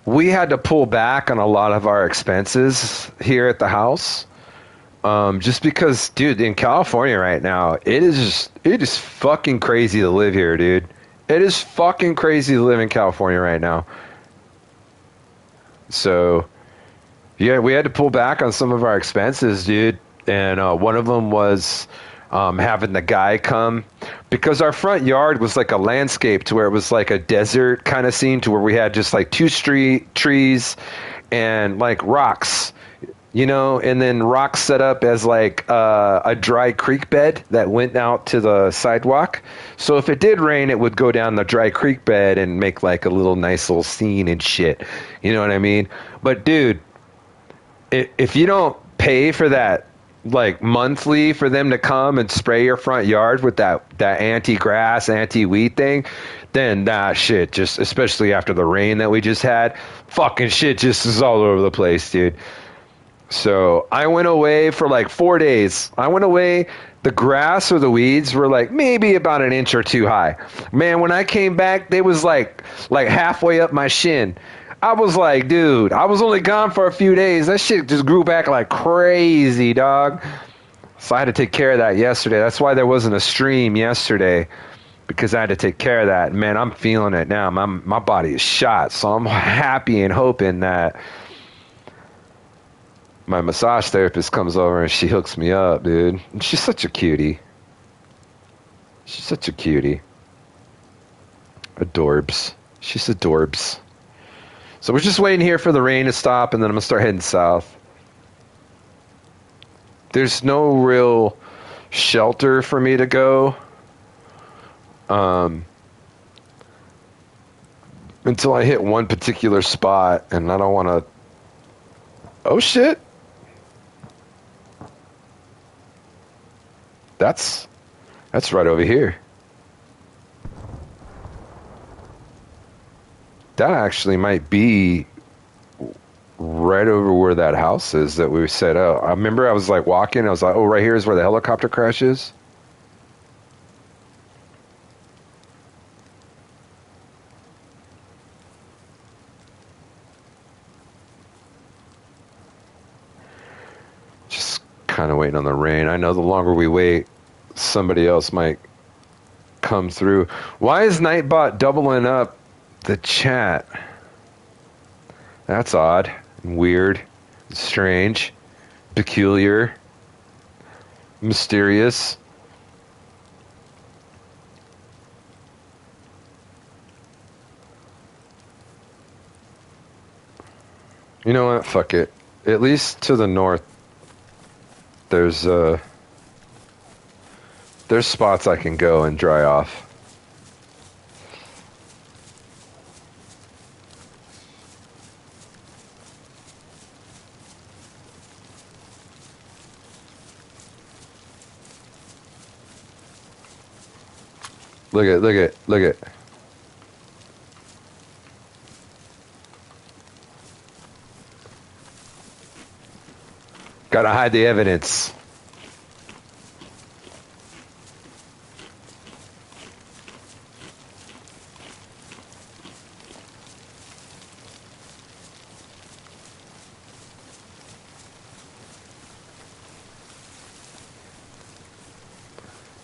had to pull back on a lot of our expenses here at the house. Just because, dude, in California right now, it is fucking crazy to live here, dude. It is fucking crazy to live in California right now. So, yeah, we had to pull back on some of our expenses, dude. And one of them was... having the guy come, because our front yard was like a landscape to where it was like a desert kind of scene to where we had just like two trees and like rocks, you know, and then rocks set up as like a dry creek bed that went out to the sidewalk. So if it did rain, it would go down the dry creek bed and make like a little nice little scene and shit. You know what I mean? But dude, if you don't pay for that, like monthly, for them to come and spray your front yard with that anti-grass, anti-weed thing, then that shit just, especially after the rain that we just had, fucking shit just is all over the place, dude. So I went away for like 4 days. I went away. The grass or the weeds were like maybe about an inch or two high. Man, when I came back, they was like halfway up my shin. I was like, dude, I was only gone for a few days. That shit just grew back like crazy, dog. So I had to take care of that yesterday. That's why there wasn't a stream yesterday, because I had to take care of that. Man, I'm feeling it now. My body is shot. So I'm happy and hoping that my massage therapist comes over and she hooks me up, dude. And she's such a cutie. She's such a cutie. Adorbs. She's adorbs. So we're just waiting here for the rain to stop, and then I'm going to start heading south. There's no real shelter for me to go until I hit one particular spot, and I don't want to... Oh, shit. That's right over here. That actually might be right over where that house is that we set up. I remember I was like walking. I was like, oh, right here is where the helicopter crash is. Just kind of waiting on the rain. I know the longer we wait, somebody else might come through. Why is Nightbot doubling up the chat? That's odd, weird, strange, peculiar, mysterious. You know what? Fuck it. At least to the north, there's spots I can go and dry off. Look at, look at, look at. Gotta hide the evidence.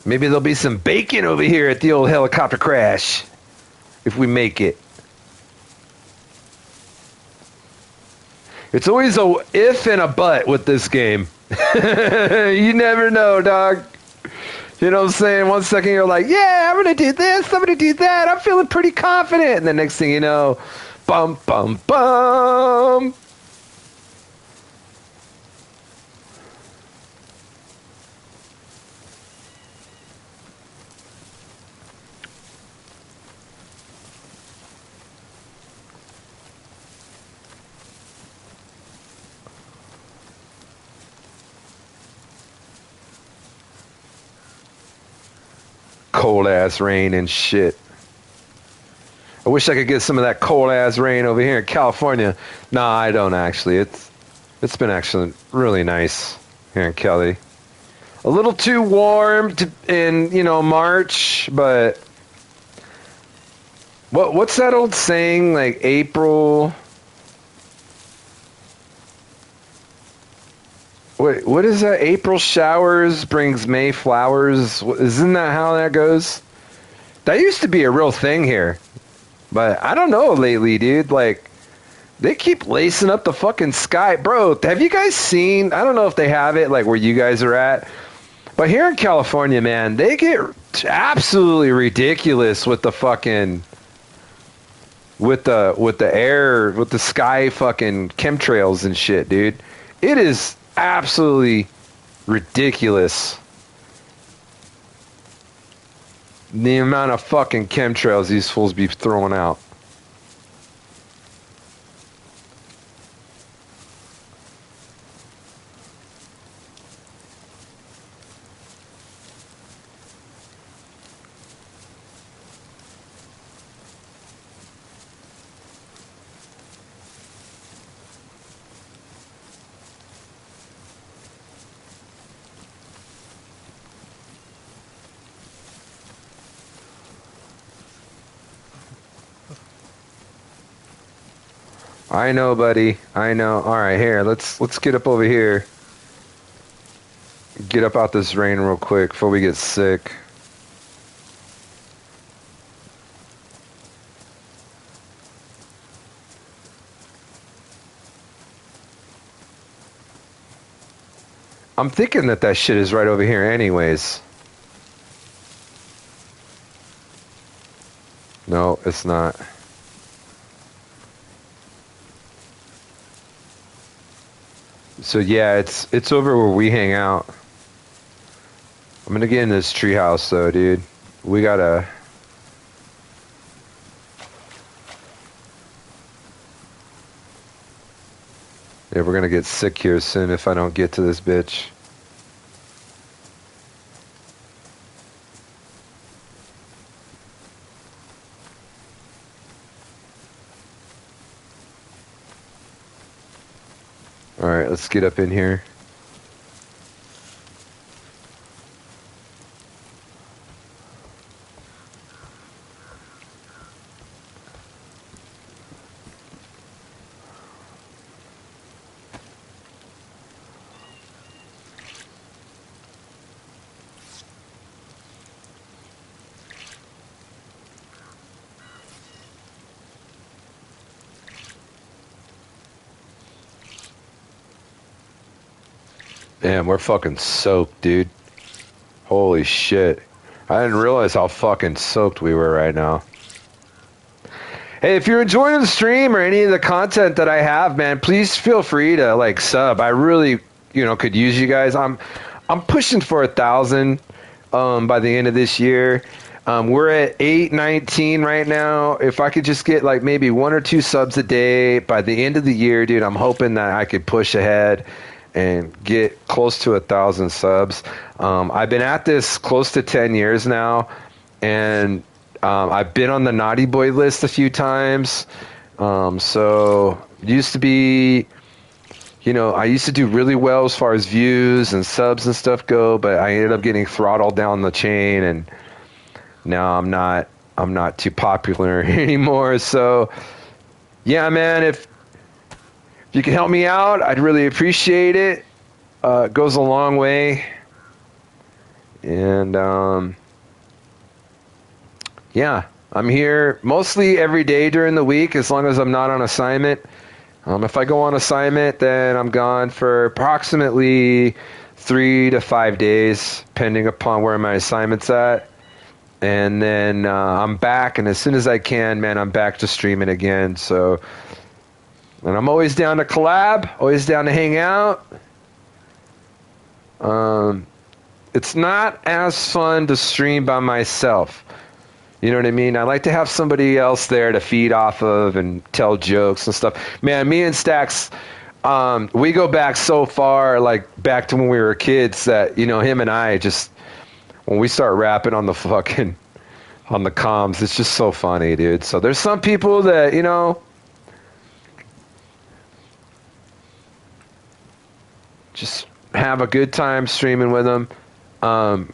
Maybe there'll be some bacon over here at the old helicopter crash. If we make it. It's always a if and a but with this game. You never know, dog. You know what I'm saying? One second you're like, yeah, I'm going to do this, I'm going to do that. I'm feeling pretty confident. And the next thing you know, bum, bum, bum. Cold ass rain and shit. I wish I could get some of that cold ass rain over here in California. Nah, I don't actually. It's been actually really nice here in Cali. A little too warm in, you know, March, but what's that old saying, like April? Wait, what is that? April showers brings May flowers. Isn't that how that goes? That used to be a real thing here. But I don't know lately, dude. Like, they keep lacing up the fucking sky. Bro, have you guys seen... I don't know if they have it, like, where you guys are at. But here in California, man, they get absolutely ridiculous with the fucking... With the air... With the sky fucking chemtrails and shit, dude. It is... absolutely ridiculous. The amount of fucking chemtrails these fools be throwing out. I know, buddy. I know. All right, here. Let's get up over here. Get up out this rain real quick before we get sick. I'm thinking that shit is right over here anyways. No, it's not. So yeah, it's over where we hang out. I'm gonna get in this treehouse though, dude. We gotta... Yeah, we're gonna get sick here soon if I don't get to this bitch. All right, let's get up in here. Damn, we're fucking soaked, dude. Holy shit. I didn't realize how fucking soaked we were right now. Hey, if you're enjoying the stream or any of the content that I have, man, please feel free to like sub. I really, could use you guys. I'm pushing for 1,000 by the end of this year. We're at 819 right now. If I could just get like maybe 1 or 2 subs a day by the end of the year, dude, I'm hoping that I could push ahead and get close to 1,000 subs. I've been at this close to 10 years now, and I've been on the naughty boy list a few times. So used to be, I used to do really well as far as views and subs and stuff go, but I ended up getting throttled down the chain, and now I'm not too popular anymore. So yeah, man, if you can help me out, I'd really appreciate it. It goes a long way. And yeah, I'm here mostly every day during the week as long as I'm not on assignment. If I go on assignment, then I'm gone for approximately 3 to 5 days, depending upon where my assignment's at. And then I'm back, and as soon as I can, man, I'm back to streaming again. So, and I'm always down to collab, always down to hang out. It's not as fun to stream by myself. You know what I mean? I like to have somebody else there to feed off of and tell jokes and stuff. Man, me and Stacks, we go back so far, like back to when we were kids, that, him and I just, when we start rapping on the comms, it's just so funny, dude. So there's some people that, just have a good time streaming with them. No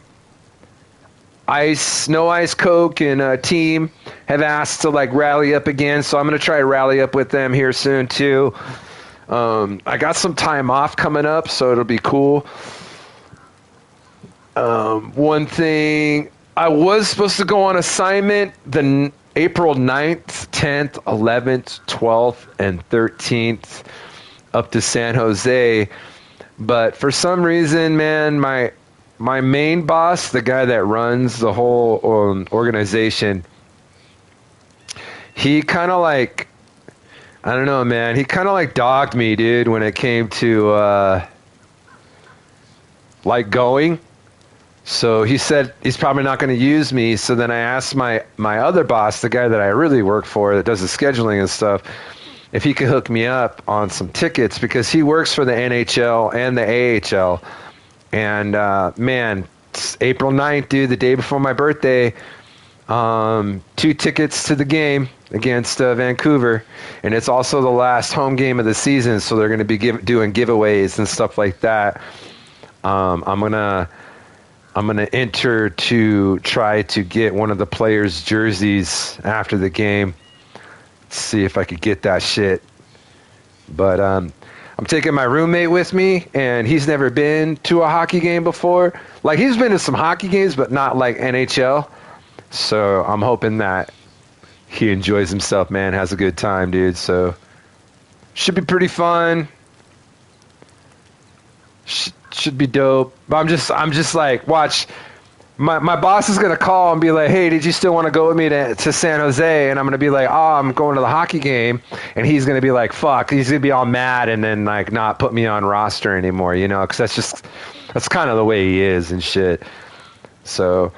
Ice Coke and team have asked to like rally up again, so I'm gonna try to rally up with them here soon too. I got some time off coming up, so it'll be cool. One thing, I was supposed to go on assignment the April 9th, 10th, 11th, 12th, and 13th up to San Jose. But for some reason, man, my main boss, the guy that runs the whole organization, he kind of like, I don't know, man, he kind of like dogged me, dude, when it came to like going. So he said he's probably not going to use me. So then I asked my other boss, the guy that I really work for, that does the scheduling and stuff, if he could hook me up on some tickets, because he works for the NHL and the AHL. And man, it's April 9th, dude, the day before my birthday, 2 tickets to the game against Vancouver, and it's also the last home game of the season, so they're going to be doing giveaways and stuff like that. I'm gonna enter to try to get one of the players' jerseys after the game. See if I could get that shit. But I'm taking my roommate with me, and he's never been to a hockey game before. Like, he's been to some hockey games, but not like NHL. So I'm hoping that he enjoys himself, man, has a good time, dude. So should be pretty fun. Should be dope. But I'm just like, watch. My boss is going to call and be like, hey, did you still want to go with me to San Jose? And I'm going to be like, oh, I'm going to the hockey game. And he's going to be like, fuck. He's going to be all mad and then, like, not put me on roster anymore, because that's kind of the way he is and shit. So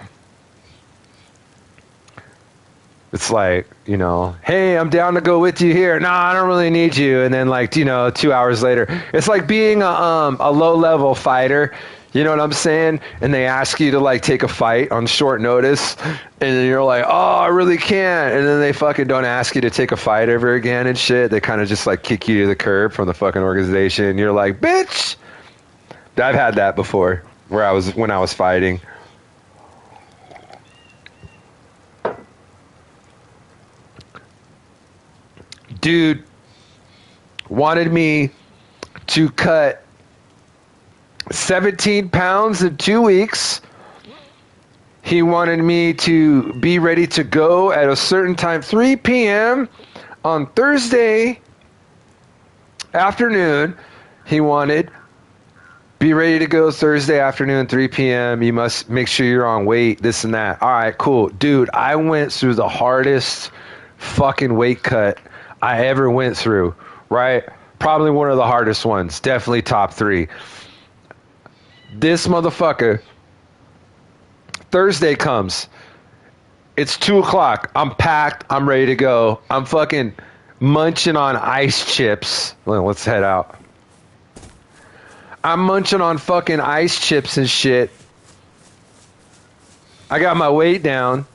it's like, hey, I'm down to go with you here. No, I don't really need you. And then, like, 2 hours later, it's like being a low-level fighter. You know what I'm saying? And they ask you to like take a fight on short notice, and then you're like, oh, I really can't. And then they fucking don't ask you to take a fight ever again and shit. They kind of just like kick you to the curb from the fucking organization. And you're like, bitch. I've had that before when I was fighting. Dude wanted me to cut 17 pounds in 2 weeks. He wanted me to be ready to go at a certain time, 3 p.m. on Thursday afternoon. He wanted, be ready to go Thursday afternoon, 3 p.m. You must make sure you're on weight, this and that. All right, cool. Dude, I went through the hardest fucking weight cut I ever went through, right? Probably one of the hardest ones. Definitely top 3. This motherfucker, Thursday comes. It's 2 o'clock. I'm packed. I'm ready to go. I'm fucking munching on ice chips. Well, let's head out. I'm munching on fucking ice chips and shit. I got my weight down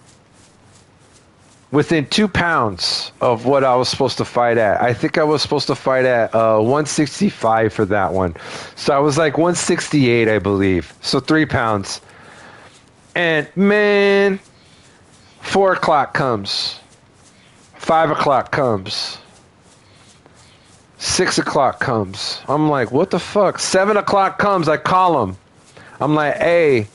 within 2 pounds of what I was supposed to fight at. I think I was supposed to fight at 165 for that one. So I was like 168, I believe. So 3 pounds. And man, 4 o'clock comes. 5 o'clock comes. 6 o'clock comes. I'm like, what the fuck? 7 o'clock comes. I call him. I'm like, hey,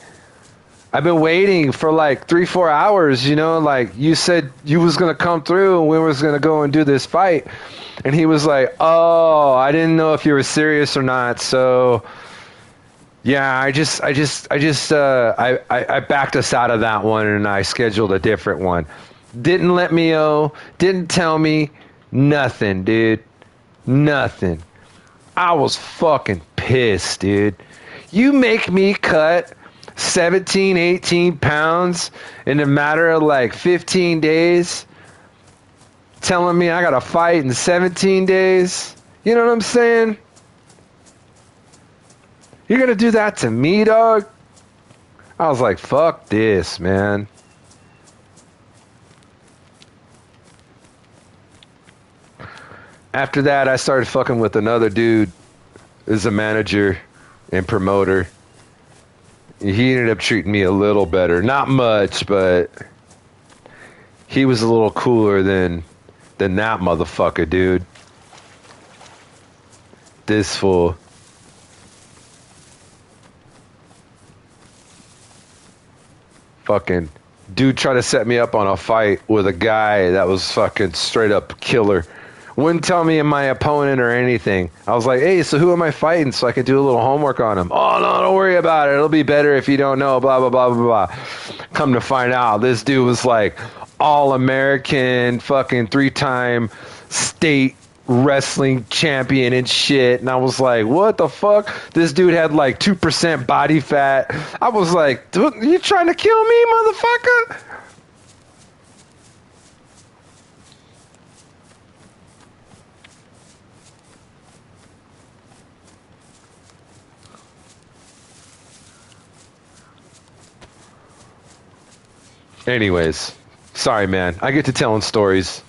I've been waiting for like 3-4 hours, you know, like you said you was going to come through and we was going to go and do this fight. And he was like, oh, I didn't know if you were serious or not. So yeah, I backed us out of that one and I scheduled a different one. Didn't let me know, didn't tell me nothing, dude. Nothing. I was fucking pissed, dude. You make me cut 17, 18 pounds in a matter of like 15 days, telling me I got to fight in 17 days. You know what I'm saying? You're going to do that to me, dog? I was like, fuck this, man. After that, I started fucking with another dude as a manager and promoter. He ended up treating me a little better. Not much, but he was a little cooler than that motherfucker, dude. This fool. Fucking dude tried to set me up on a fight with a guy that was fucking straight up killer. Wouldn't tell me my opponent or anything. I was like, hey, so who am I fighting so I could do a little homework on him? Oh, no, don't worry about it. It'll be better if you don't know, blah, blah, blah, blah, blah. Come to find out, this dude was like all-American, fucking 3-time state wrestling champion and shit. And I was like, what the fuck? This dude had like 2% body fat. I was like, dude, you trying to kill me, motherfucker? Anyways, sorry, man. I get to telling stories.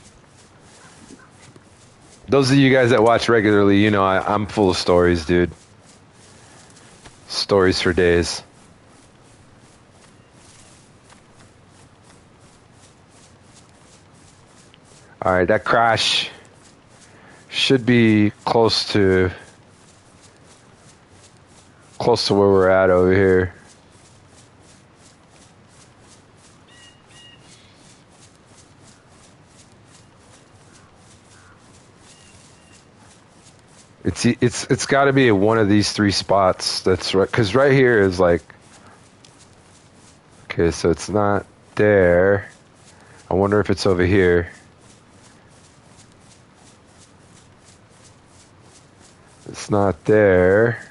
Those of you guys that watch regularly, you know I'm full of stories, dude. Stories for days. All right, that crash should be close to where we're at over here. It's got to be at one of these 3 spots. That's right, because right here is like, okay, so it's not there. I wonder if it's over here. It's not there.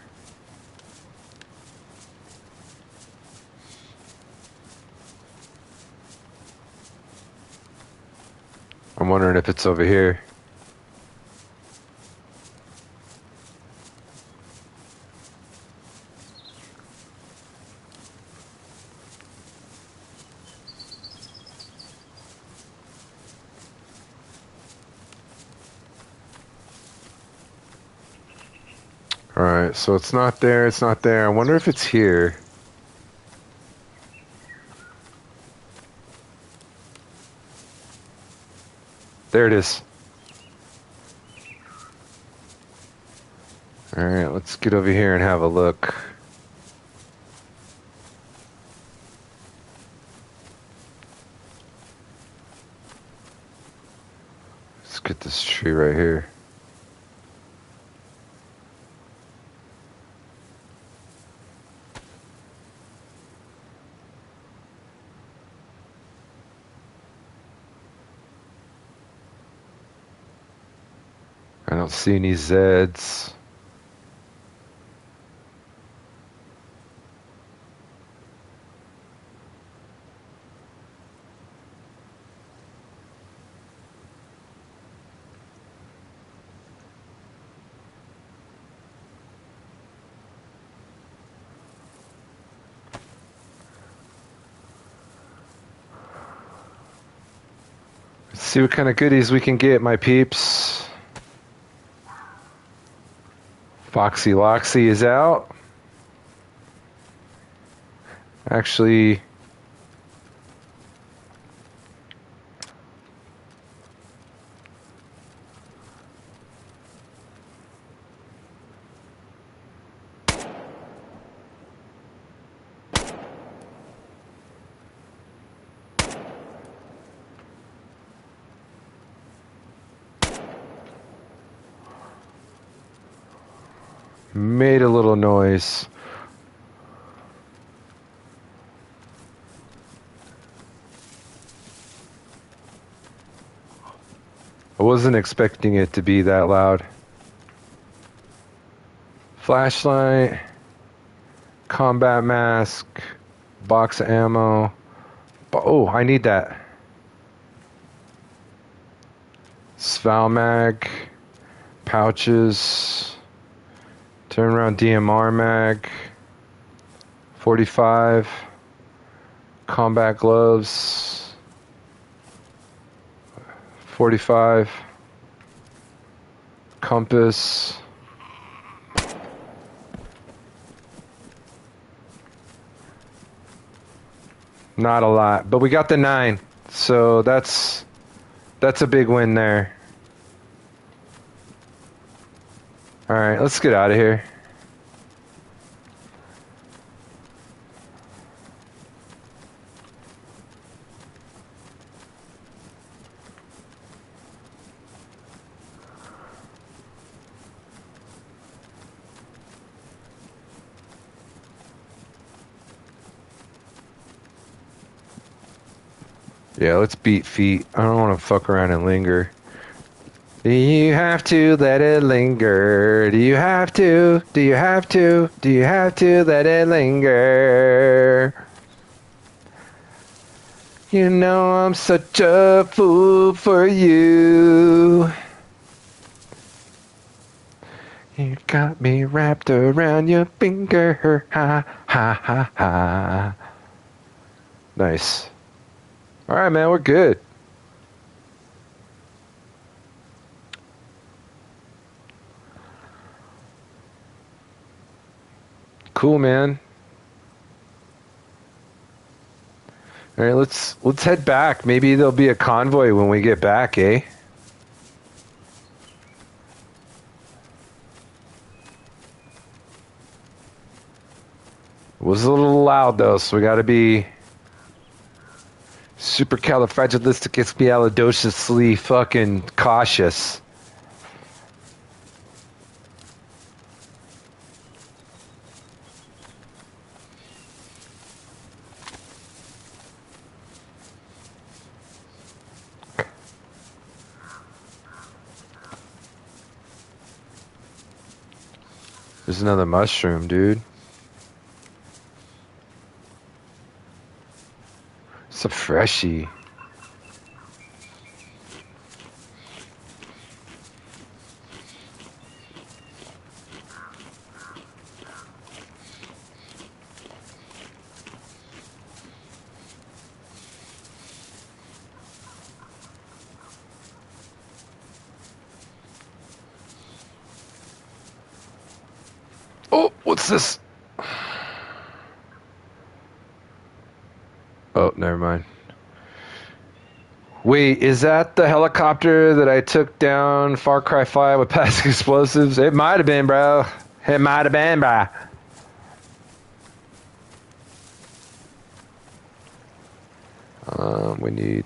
I'm wondering if it's over here. Alright, so it's not there, it's not there. I wonder if it's here. There it is. Alright, let's get over here and have a look. Let's get this tree right here. I don't see any Zeds. Let's see what kind of goodies we can get, my peeps. Foxy Loxy is out. Actually, made a little noise. I wasn't expecting it to be that loud. Flashlight, combat mask, box of ammo. Oh, I need that. Sval mag, pouches, turn around DMR mag, 45, combat gloves, 45, compass. Not a lot, but we got the 9, so that's a big win there. All right, let's get out of here. Yeah, let's beat feet. I don't want to fuck around and linger. Do you have to let it linger? Do you have to? Do you have to? Do you have to let it linger? You know I'm such a fool for you. You got me wrapped around your finger. Ha ha ha ha. Nice. All right, man, we're good. Cool, man. All right, let's head back. Maybe there'll be a convoy when we get back, eh? It was a little loud though, so we got to be supercalifragilisticexpialidociously fucking cautious. There's another mushroom, dude. It's a freshie. Oh, what's this? Oh, never mind. Wait, is that the helicopter that I took down Far Cry 5 with plastic explosives? It might have been, bro. It might have been, bro. We need...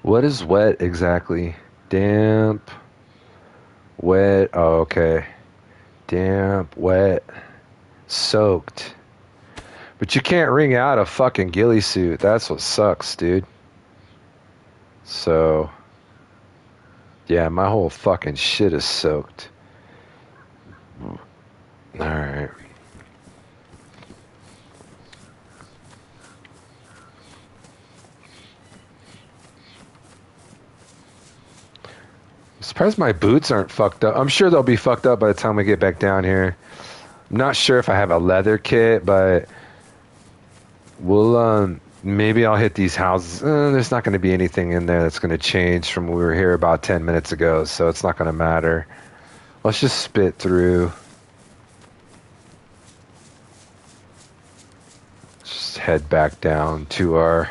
What is wet exactly? Damp, wet. Oh, okay. Damp, wet, soaked. But you can't wring out a fucking ghillie suit. That's what sucks, dude. So, yeah, my whole fucking shit is soaked. Alright. I'm surprised my boots aren't fucked up. I'm sure they'll be fucked up by the time we get back down here. I'm not sure if I have a leather kit, but we'll, maybe I'll hit these houses. There's not going to be anything in there that's going to change from when we were here about 10 minutes ago, so it's not going to matter. Let's just spit through. Just head back down to our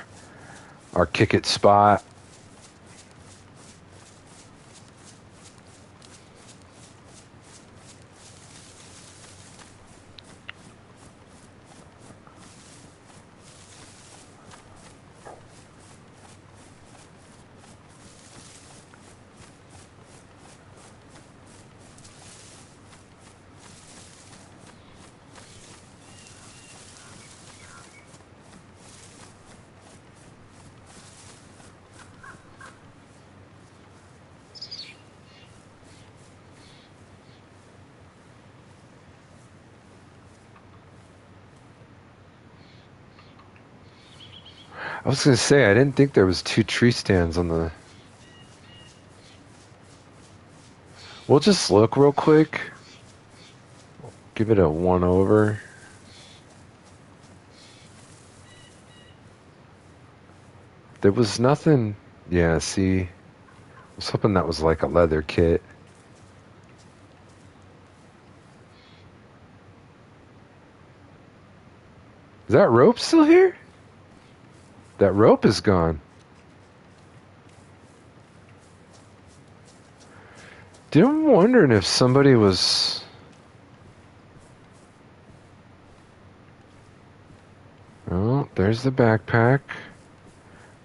kick it spot. I was going to say, I didn't think there was 2 tree stands on the... We'll just look real quick. Give it a 1 over. There was nothing... Yeah, see? I was hoping that was like a leather kit. Is that rope still here? That rope is gone. Dude, I'm wondering if somebody was... Oh, there's the backpack.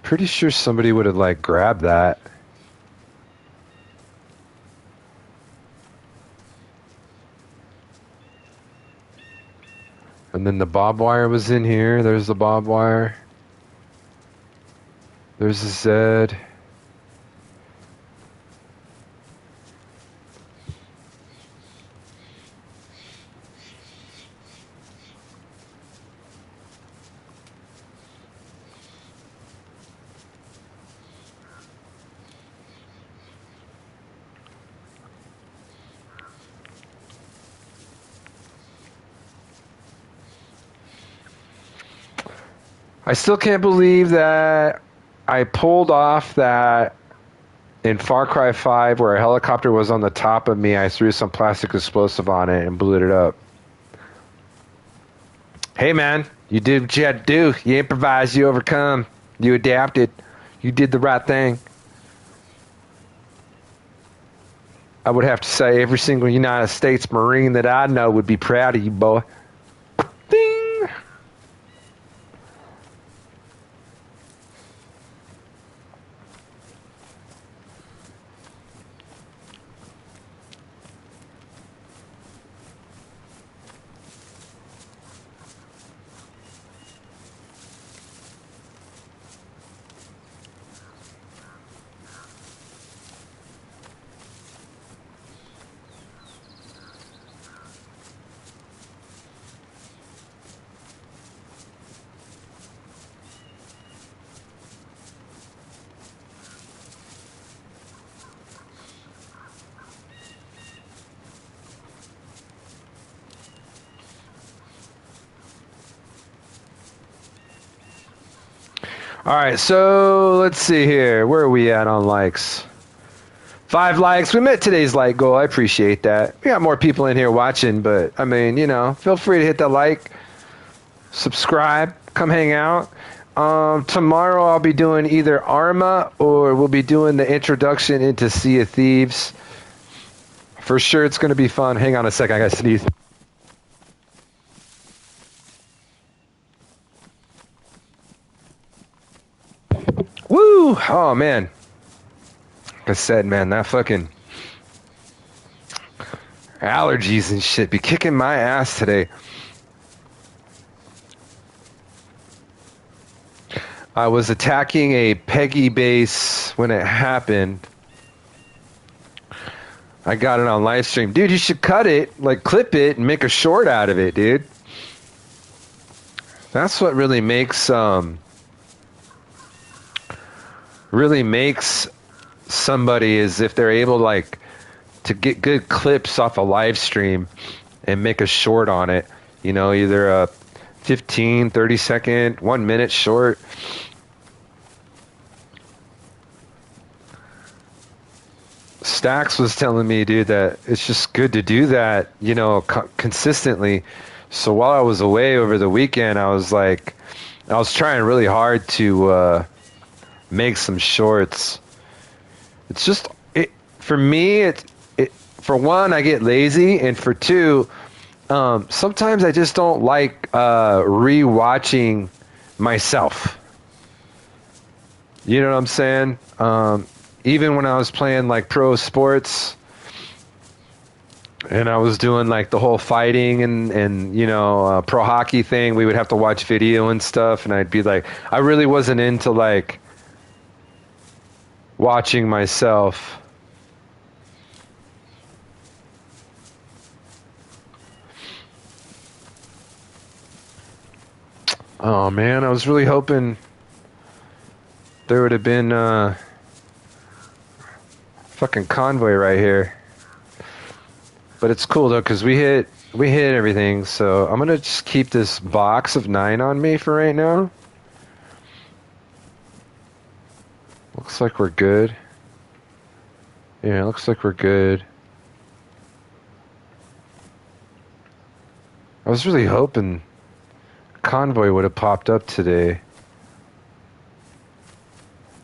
Pretty sure somebody would have, like, grabbed that. And then the barbed wire was in here. There's the barbed wire. There's the Zed. I still can't believe that I pulled off that in Far Cry 5 where a helicopter was on the top of me. I threw some plastic explosive on it and blew it up. Hey man, you did what you had to do. You improvised, you overcome, you adapted, you did the right thing. I would have to say every single United States Marine that I know would be proud of you, boy. Ding! All right, so let's see here. Where are we at on likes? 5 likes. We met today's like goal. I appreciate that. We got more people in here watching, but I mean, you know, feel free to hit the like, subscribe, come hang out. Tomorrow I'll be doing either Arma or we'll be doing the introduction into Sea of Thieves. For sure, it's going to be fun. Hang on a second, I got to sneeze. Woo! Oh, man. Like I said, man, that fucking allergies and shit be kicking my ass today. I was attacking a Peggy base when it happened. I got it on live stream. Dude, you should cut it, like clip it and make a short out of it, dude. That's what really makes somebody is if they're able like to get good clips off a live stream and make a short on it. You know, either a 15, 30 second, 1 minute short. Stax was telling me, dude, that it's just good to do that, you know, consistently. So while I was away over the weekend, I was trying really hard to make some shorts. It's just, for me, for one, I get lazy, and for two, sometimes I just don't like re-watching myself. You know what I'm saying? Even when I was playing like pro sports and I was doing like the whole fighting and you know, pro hockey thing, we would have to watch video and stuff. And I'd be like, I really wasn't into like watching myself. Oh man, I was really hoping there would have been fucking convoy right here. But it's cool though, because we hit everything. So I'm gonna just keep this box of 9 on me for right now. Looks like we're good. Yeah, looks like we're good. I was really hoping convoy would have popped up today.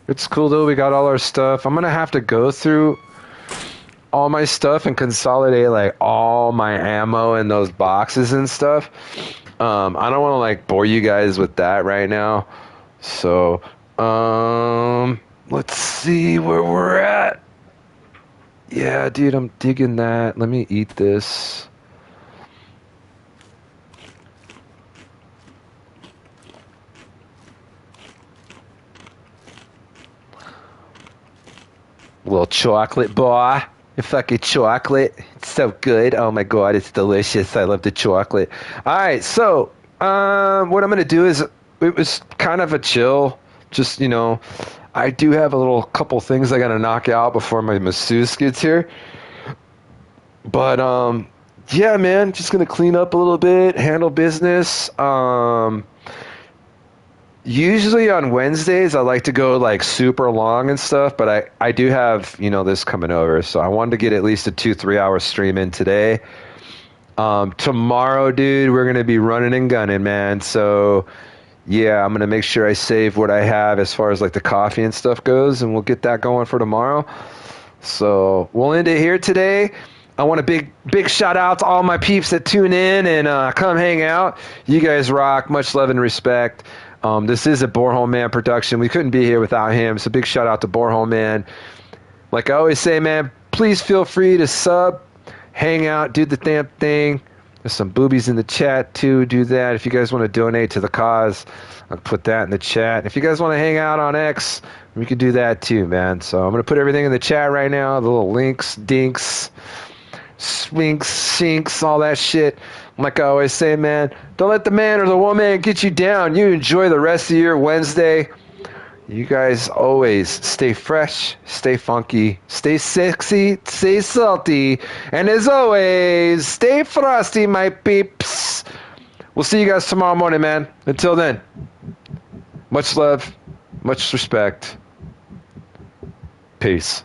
It's cool though, we got all our stuff. I'm gonna have to go through all my stuff and consolidate like all my ammo in those boxes and stuff. I don't want to like bore you guys with that right now. So, let's see where we're at. Yeah, dude, I'm digging that. Let me eat this. Little chocolate boy. You fucking chocolate. It's so good. Oh my god, it's delicious. I love the chocolate. Alright, so what I'm gonna do is it was kind of a chill. Just, you know, I do have a little couple things I gotta knock out before my masseuse gets here. But yeah, man, just gonna clean up a little bit, handle business. Usually on Wednesdays, I like to go like super long and stuff, but I do have, you know, this coming over. So I wanted to get at least a 2-3 hour stream in today. Tomorrow, dude, we're going to be running and gunning, man. So yeah, I'm going to make sure I save what I have as far as like the coffee and stuff goes, and we'll get that going for tomorrow. So we'll end it here today. I want a big shout out to all my peeps that tune in and come hang out. You guys rock. Much love and respect. This is a Borehole Man production. We couldn't be here without him. So big shout out to Borehole Man. Like I always say, man, please feel free to sub, hang out, do the damn thing. There's some boobies in the chat too. Do that. If you guys want to donate to the cause, I'll put that in the chat. If you guys want to hang out on X, we can do that too, man. So I'm going to put everything in the chat right now. The little links, dinks, swinks, sinks, all that shit. Like I always say, man, don't let the man or the woman get you down. You enjoy the rest of your Wednesday. You guys always stay fresh, stay funky, stay sexy, stay salty, and as always, stay frosty, my peeps. We'll see you guys tomorrow morning, man. Until then, much love, Much respect. Peace.